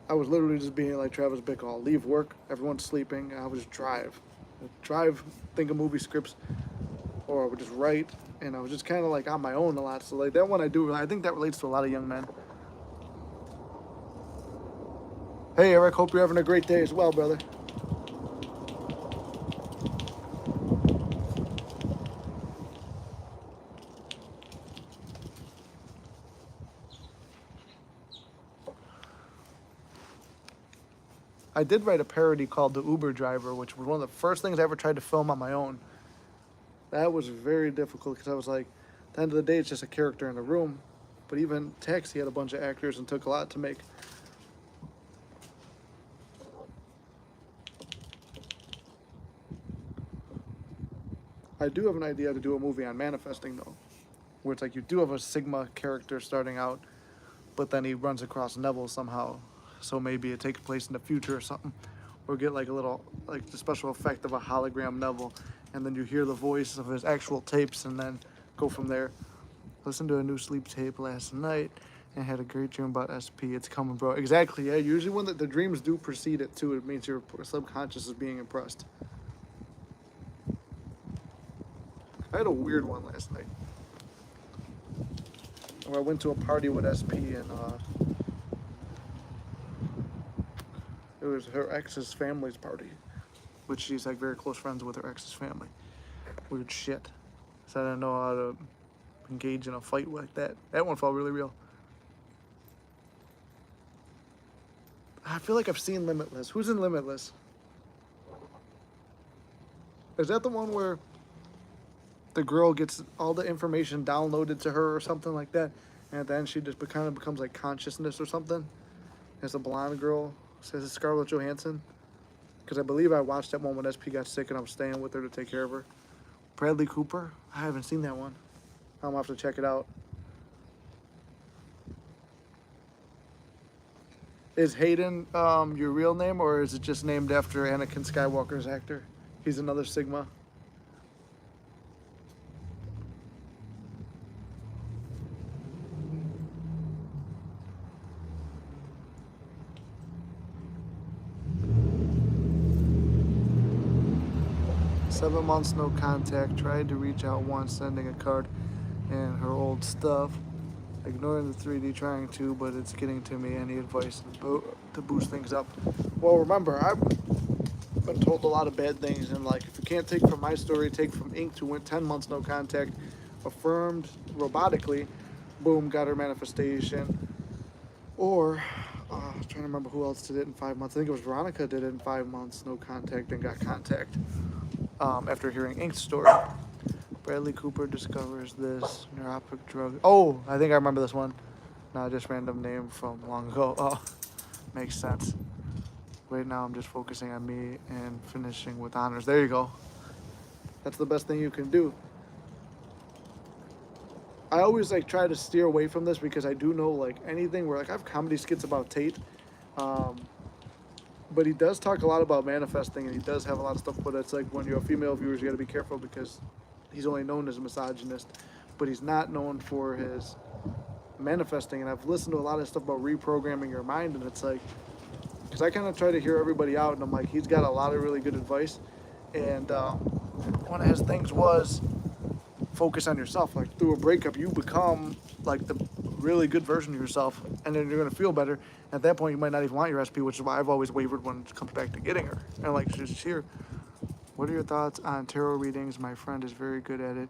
I was literally just being like Travis Bickle. I'll leave work, everyone's sleeping, and I would just drive, think of movie scripts, or I would just write, and I was just kind of like on my own a lot. So like that one I think that relates to a lot of young men. Hey Eric, hope you're having a great day as well, brother. I did write a parody called The Uber Driver, which was one of the first things I ever tried to film on my own. That was very difficult because I was like, at the end of the day, it's just a character in a room. But even Taxi had a bunch of actors and took a lot to make. I do have an idea to do a movie on manifesting, though, where it's like you do have a Sigma character starting out, but then he runs across Neville somehow. So maybe it takes place in the future or something, or get like a little, like the special effect of a hologram Neville, and then you hear the voice of his actual tapes, and then go from there. Listened to a new sleep tape last night and had a great dream about SP. It's coming, bro. Exactly, yeah. Usually when the dreams do precede it, too, it means your subconscious is being impressed. I had a weird one last night, where I went to a party with SP, and it was her ex's family's party, which she's like very close friends with her ex's family. Weird shit. So I didn't know how to engage in a fight like that. That one felt really real. I feel like I've seen Limitless. Who's in Limitless? Is that the one where the girl gets all the information downloaded to her or something like that, and at the end she just kind of becomes like consciousness or something? As a blonde girl, says it's Scarlett Johansson. Because I believe I watched that one when SP got sick and I was staying with her to take care of her. Bradley Cooper? I haven't seen that one. I'm gonna have to check it out. Is Hayden your real name, or is it just named after Anakin Skywalker's actor? He's another Sigma. "7 months no contact. Tried to reach out once, sending a card and her old stuff. Ignoring the 3D, trying to, but it's getting to me. Any advice to boost things up?" Well, remember, I've been told a lot of bad things, and like, if you can't take from my story, take from Ink, who went 10 months no contact, affirmed robotically, boom, got her manifestation. Or, I'm trying to remember who else did it in 5 months. I think it was Veronica did it in 5 months, no contact, and got contact after hearing Ink's story. Bradley Cooper discovers this neuropic drug. Oh, I think I remember this one. Not just random name from long ago. Oh, makes sense. Right now I'm just focusing on me and finishing with honors. There you go. That's the best thing you can do. I always like try to steer away from this because I do know like anything where like I have comedy skits about Tate, um, but he does talk a lot about manifesting and he does have a lot of stuff. But it's like when you're a female viewer, you got to be careful because he's only known as a misogynist, but he's not known for his manifesting. And I've listened to a lot of stuff about reprogramming your mind, and it's like because I kind of try to hear everybody out, and I'm like he's got a lot of really good advice, and one of his things was focus on yourself. Like through a breakup, you become like the really good version of yourself, and then you're gonna feel better. At that point, you might not even want your SP, which is why I've always wavered when it comes back to getting her. And like she's here. What are your thoughts on tarot readings? My friend is very good at it,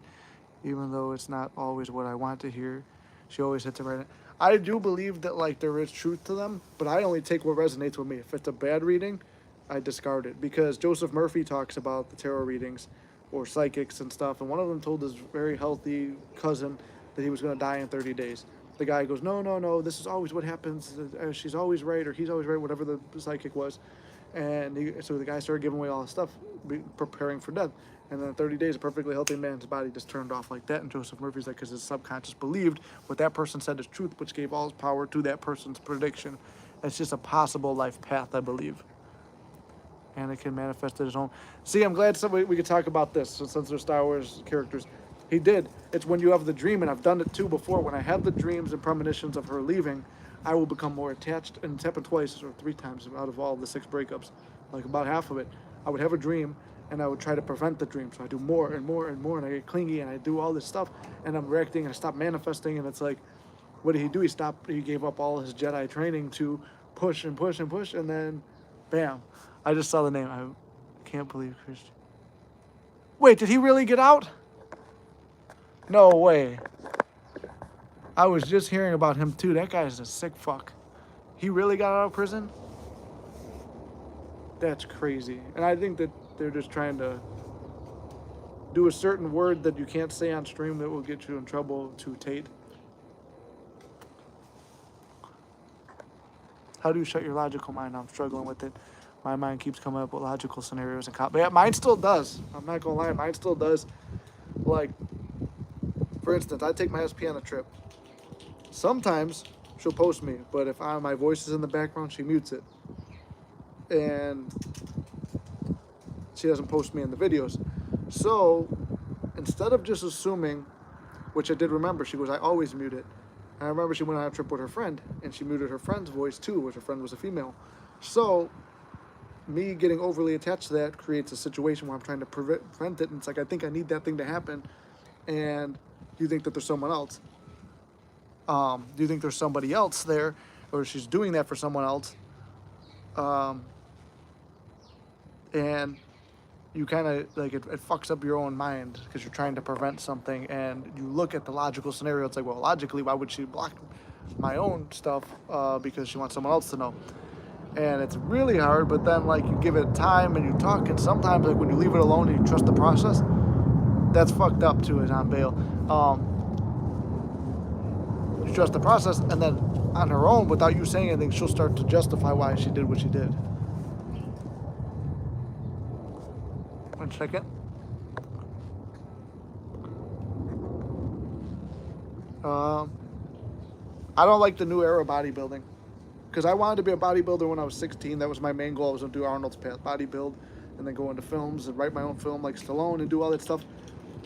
even though it's not always what I want to hear. She always hits it right. I do believe that like there is truth to them, but I only take what resonates with me. If it's a bad reading, I discard it because Joseph Murphy talks about the tarot readings or psychics and stuff, and one of them told his very healthy cousin that he was going to die in 30 days. The guy goes, no, no, no, this is always what happens. She's always right, or he's always right, whatever the psychic was. And so the guy started giving away all his stuff, preparing for death. And then in 30 days, a perfectly healthy man's body just turned off like that. And Joseph Murphy's like, because his subconscious believed what that person said is truth, which gave all his power to that person's prediction. It's just a possible life path, I believe. And it can manifest at his own. See, I'm glad we could talk about this since they're Star Wars characters. He did. It's when you have the dream, and I've done it too before. When I have the dreams and premonitions of her leaving, I will become more attached. And it's happened twice or 3 times out of all the 6 breakups, like about half of it. I would have a dream, and I would try to prevent the dream. So I do more and more and more, and I get clingy, and I do all this stuff, and I'm reacting, and I stop manifesting, and it's like, what did he do? He gave up all his Jedi training to push and push and push, and then, bam. I just saw the name. I can't believe Christian. Wait, did he really get out? No way. I was just hearing about him too. That guy's a sick fuck. He really got out of prison? That's crazy. And I think that they're just trying to do a certain word that you can't say on stream that will get you in trouble to Tate. How do you shut your logical mind? I'm struggling with it. My mind keeps coming up with logical scenarios and yeah, mine still does. I'm not gonna lie, mine still does. Like, for instance, I take my SP on a trip. Sometimes she'll post me, but if my voice is in the background, she mutes it. And she doesn't post me in the videos. So instead of just assuming, which I did remember, she goes, I always mute it. And I remember she went on a trip with her friend, and she muted her friend's voice too, which her friend was a female. So me getting overly attached to that creates a situation where I'm trying to prevent it, and it's like I think I need that thing to happen, and you think that there's someone else. Do you think there's somebody else there, or she's doing that for someone else? And you kind of like it fucks up your own mind because you're trying to prevent something, and you look at the logical scenario. It's like, well, logically, why would she block my own stuff? Because she wants someone else to know. And it's really hard, but then like you give it time and you talk, and sometimes like when you leave it alone and you trust the process, that's fucked up too, is on bail. You trust the process, and then on her own, without you saying anything, she'll start to justify why she did what she did. 1 second. I don't like the new era bodybuilding. Because I wanted to be a bodybuilder when I was 16. That was my main goal. I was going to do Arnold's path, bodybuild, and then go into films and write my own film like Stallone and do all that stuff.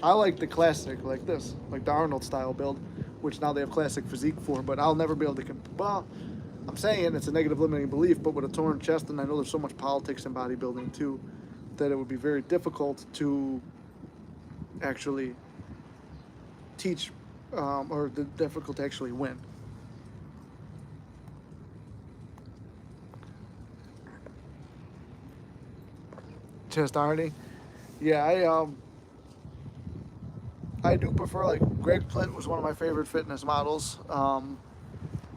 I like the classic, like this, like the Arnold style build, which now they have classic physique for, but I'll never be able to, well, I'm saying it's a negative limiting belief, but with a torn chest, and I know there's so much politics in bodybuilding too, that it would be very difficult to actually teach, or difficult to actually win. Chest irony. Yeah, I do prefer, like, Greg Plitt was one of my favorite fitness models.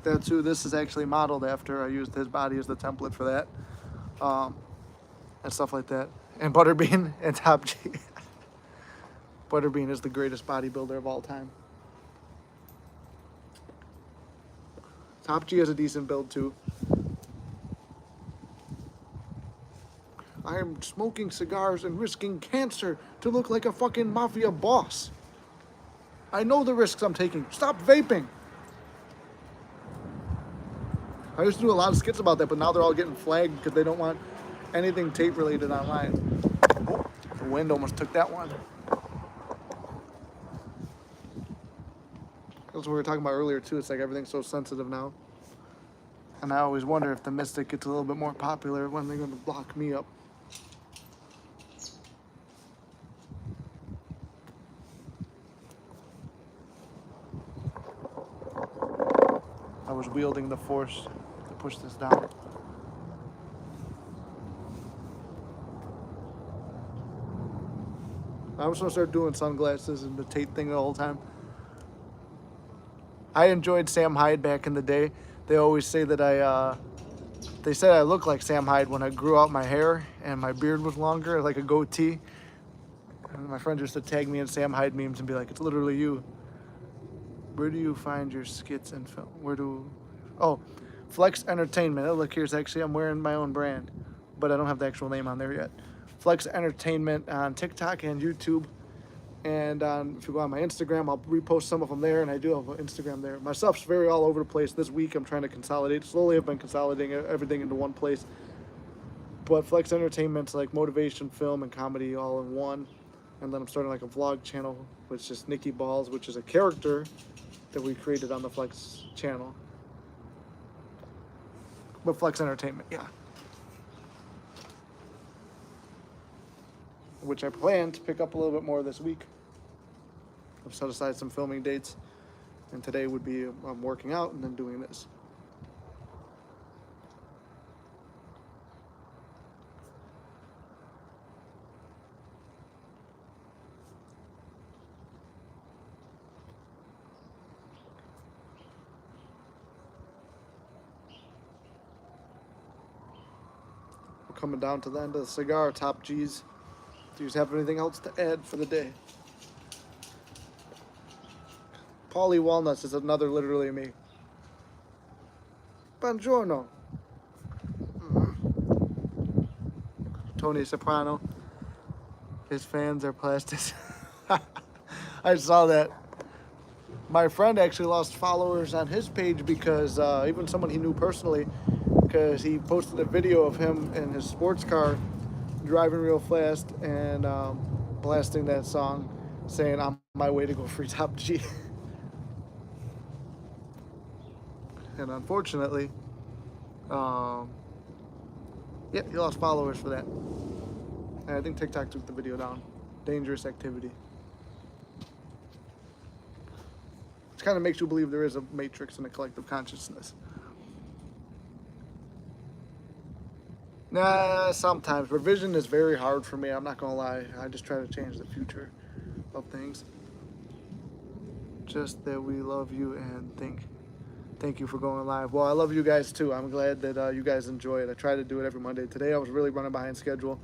That's who this is actually modeled after. I used his body as the template for that, and stuff like that. And Butterbean and Top G. Butterbean is the greatest bodybuilder of all time. Top G has a decent build too. I'm smoking cigars and risking cancer to look like a fucking mafia boss. I know the risks I'm taking. Stop vaping. I used to do a lot of skits about that, but now they're all getting flagged because they don't want anything tape related online. Oh, the wind almost took that one. That's what we were talking about earlier too. It's like everything's so sensitive now. And I always wonder if the Mystic gets a little bit more popular when they're going to block me up. I was wielding the force to push this down. I was going to start doing sunglasses and the tape thing the whole time. I enjoyed Sam Hyde back in the day. They always say that they said I looked like Sam Hyde when I grew out my hair and my beard was longer, like a goatee. And my friends used to tag me in Sam Hyde memes and be like, it's literally you. Where do you find your skits and film? Oh, Flex Entertainment. Oh, look, here's actually, I'm wearing my own brand, but I don't have the actual name on there yet. Flex Entertainment on TikTok and YouTube. And if you go on my Instagram, I'll repost some of them there, and I do have an Instagram there. My stuff's very all over the place. This week, I'm trying to consolidate. Slowly, I've been consolidating everything into one place. But Flex Entertainment's like motivation, film, and comedy all in one. And then I'm starting like a vlog channel, which is Nikki Balls, which is a character that we created on the Flex channel. But Flex Entertainment, yeah. Which I plan to pick up a little bit more this week. I've set aside some filming dates, and today would be I'm working out and then doing this. We're coming down to the end of the cigar, top G's. Do you have anything else to add for the day? Paulie Walnuts is another literally me. Buongiorno. Tony Soprano. His fans are plastic. I saw that. My friend actually lost followers on his page because even someone he knew personally, because he posted a video of him in his sports car driving real fast and blasting that song saying, I'm on my way to go free top G. And unfortunately, yeah, he lost followers for that. And I think TikTok took the video down. Dangerous activity. It kind of makes you believe there is a matrix and a collective consciousness. Nah, sometimes. Revision is very hard for me, I'm not gonna lie. I just try to change the future of things. Just that we love you and thank you for going live. Well, I love you guys too. I'm glad that you guys enjoy it. I try to do it every Monday. Today I was really running behind schedule.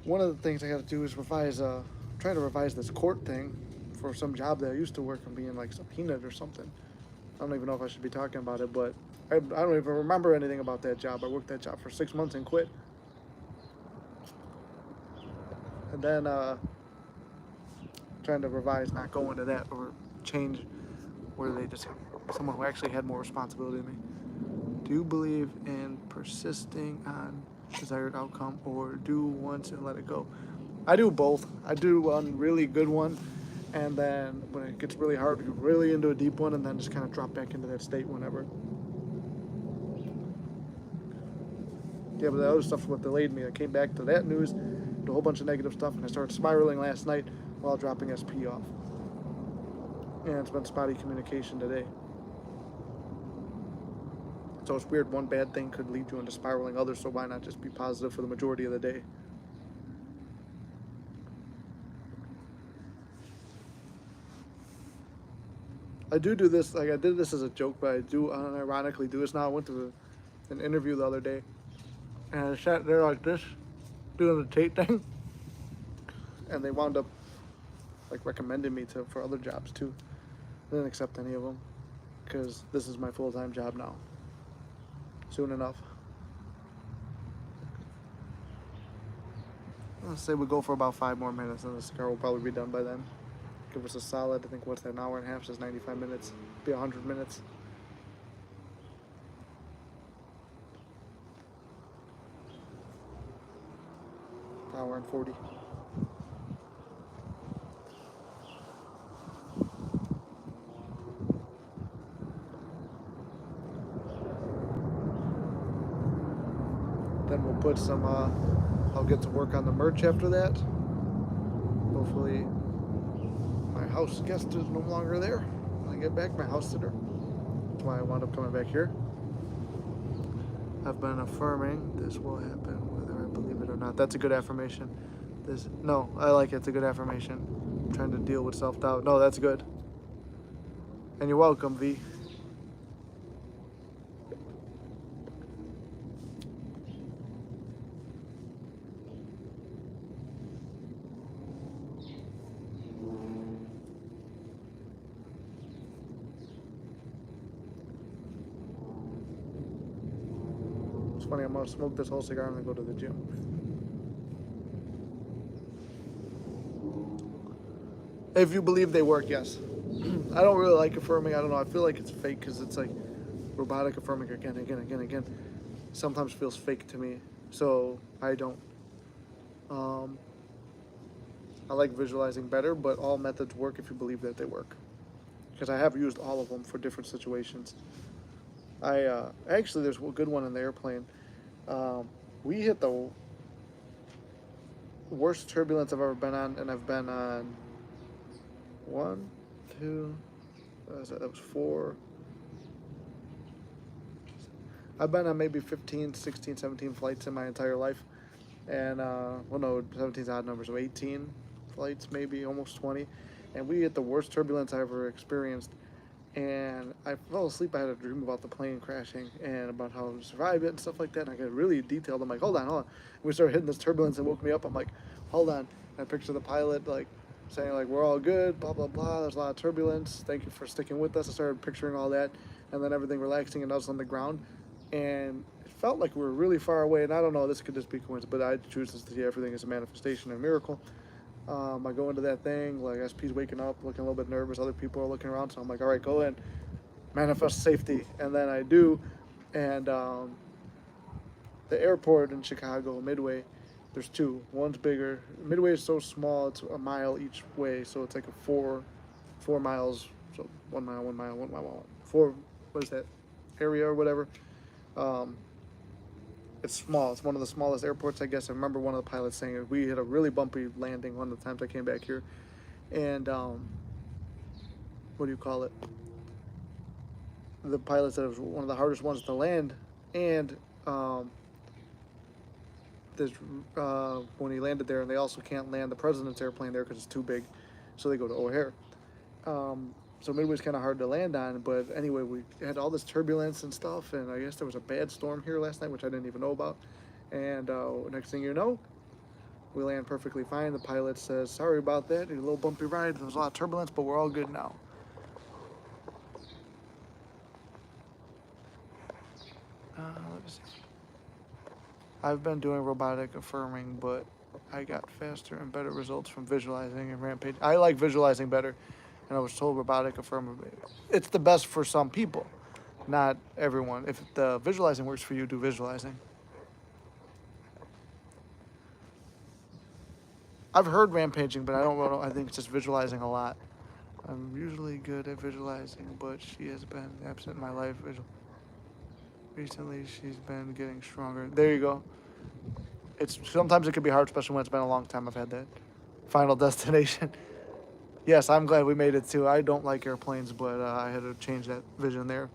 One of the things I got to do is try to revise this court thing for some job that I used to work on, being like subpoenaed or something. I don't even know if I should be talking about it, but I don't even remember anything about that job. I worked that job for 6 months and quit. And then trying to revise, not go into that, or change where they just someone who actually had more responsibility than me. Do you believe in persisting on desired outcome, or do once and let it go? I do both. I do one really good one, and then when it gets really hard, we go really into a deep one, and then just kind of drop back into that state whenever. Yeah, but the other stuff's what delayed me. I came back to that news, did a whole bunch of negative stuff, and I started spiraling last night while dropping SP off. And it's been spotty communication today. So it's weird, one bad thing could lead you into spiraling others, so why not just be positive for the majority of the day? I do this, like I did this as a joke, but I do unironically do this now. I went to an interview the other day, and I sat there like this, doing the tape thing, and they wound up like recommending me for other jobs too. I didn't accept any of them, because this is my full-time job now. Soon enough. Let's say we go for about 5 more minutes, and this car will probably be done by then. Give us a solid, I think, what's that, an hour and a half, so it's 95 minutes. Be 100 minutes. Hour and 40. Then we'll put some, I'll get to work on the merch after that. Hopefully my house guest is no longer there when I get back, my house sitter. That's why I wound up coming back here. I've been affirming this will happen whether I believe it or not. That's a good affirmation. No, I like it. It's a good affirmation. I'm trying to deal with self-doubt. No, that's good. And you're welcome, V. It's funny, I'm gonna smoke this whole cigar and then go to the gym. If you believe they work, yes. I don't really like affirming. I don't know. I feel like it's fake because it's like robotic affirming again. Sometimes feels fake to me, so I don't. I like visualizing better, but all methods work if you believe that they work. Because I have used all of them for different situations. Actually, there's a good one in the airplane. We hit the worst turbulence I've ever been on, and I've been on 1, 2, that was 4. I've been on maybe 15, 16, 17 flights in my entire life. And, well, no, 17's odd numbers, so 18 flights, maybe almost 20. And we hit the worst turbulence I ever experienced. And I fell asleep. I had a dream about the plane crashing and about how to survive it and stuff like that. And I got really detailed. I'm like, hold on. And we started hitting this turbulence and woke me up. I'm like, hold on. And I picture the pilot, like, saying, like, we're all good, blah, blah, blah. There's a lot of turbulence. Thank you for sticking with us. I started picturing all that. And then everything relaxing and us on the ground. And it felt like we were really far away. And I don't know, this could just be coincidence, but I choose to see everything as a manifestation and a miracle. I go into that thing, like SP's waking up, looking a little bit nervous. Other people are looking around, so I'm like, all right, go in, manifest safety. And then I do. And the airport in Chicago, Midway, there's two. One's bigger. Midway is so small, it's a mile each way, so it's like a 4 miles, so 1 mile, 1 mile, 1 mile, 4, what is that, area or whatever. It's small. It's one of the smallest airports, I guess. I remember one of the pilots saying it. We had a really bumpy landing one of the times I came back here. And, what do you call it? The pilot said it was one of the hardest ones to land. And, when he landed there, and they also can't land the president's airplane there because it's too big. So they go to O'Hare. So Midway's kind of hard to land on, but anyway, we had all this turbulence and stuff, and I guess there was a bad storm here last night, which I didn't even know about. And next thing you know, we land perfectly fine. The pilot says, sorry about that, a little bumpy ride, there was a lot of turbulence, but we're all good now. Let me see. I've been doing robotic affirming, but I got faster and better results from visualizing and rampage. I like visualizing better. And I was told robotic affirming. It's the best for some people, not everyone. If the visualizing works for you, do visualizing. I've heard rampaging, but I don't know. I think it's just visualizing a lot. I'm usually good at visualizing, but she has been absent in my life. Recently, she's been getting stronger. There you go. Sometimes it can be hard, especially when it's been a long time I've had that final destination. Yes, I'm glad we made it too. I don't like airplanes, but I had to change that vision there.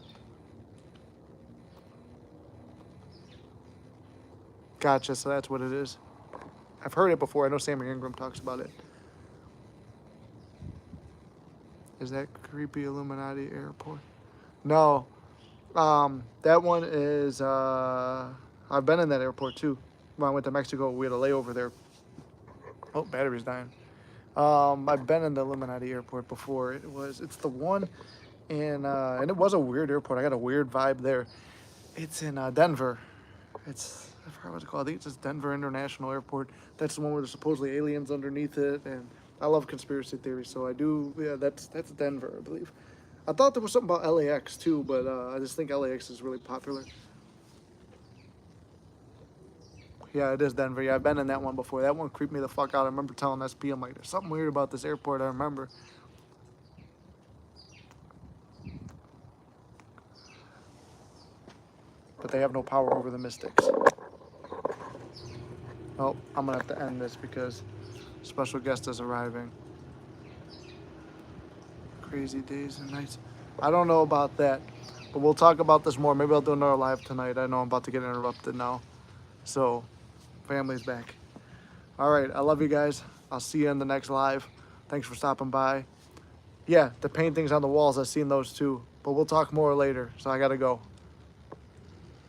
Gotcha, so that's what it is. I've heard it before. I know Sammy Ingram talks about it. Is that creepy Illuminati airport? No. That one is, I've been in that airport too. When I went to Mexico, we had a layover there. Oh, battery's dying. I've been in the Illuminati airport before. It's the one and it was a weird airport. I got a weird vibe there. It's in Denver. It's I forgot what it's called. I think it's just Denver International Airport. That's the one where there's supposedly aliens underneath it, and I love conspiracy theories, so I do. Yeah, that's Denver, I believe. I thought there was something about LAX too, but I just think LAX is really popular. Yeah, it is Denver. Yeah, I've been in that one before. That one creeped me the fuck out. I remember telling SP, I'm like, there's something weird about this airport. I remember. But they have no power over the Mystics. Oh, I'm gonna have to end this because special guest is arriving. Crazy days and nights. I don't know about that, but we'll talk about this more. Maybe I'll do another live tonight. I know I'm about to get interrupted now. So, family's back. All right, I love you guys. I'll see you in the next live. Thanks for stopping by. Yeah, the paintings on the walls, I've seen those too. But we'll talk more later, so I gotta go.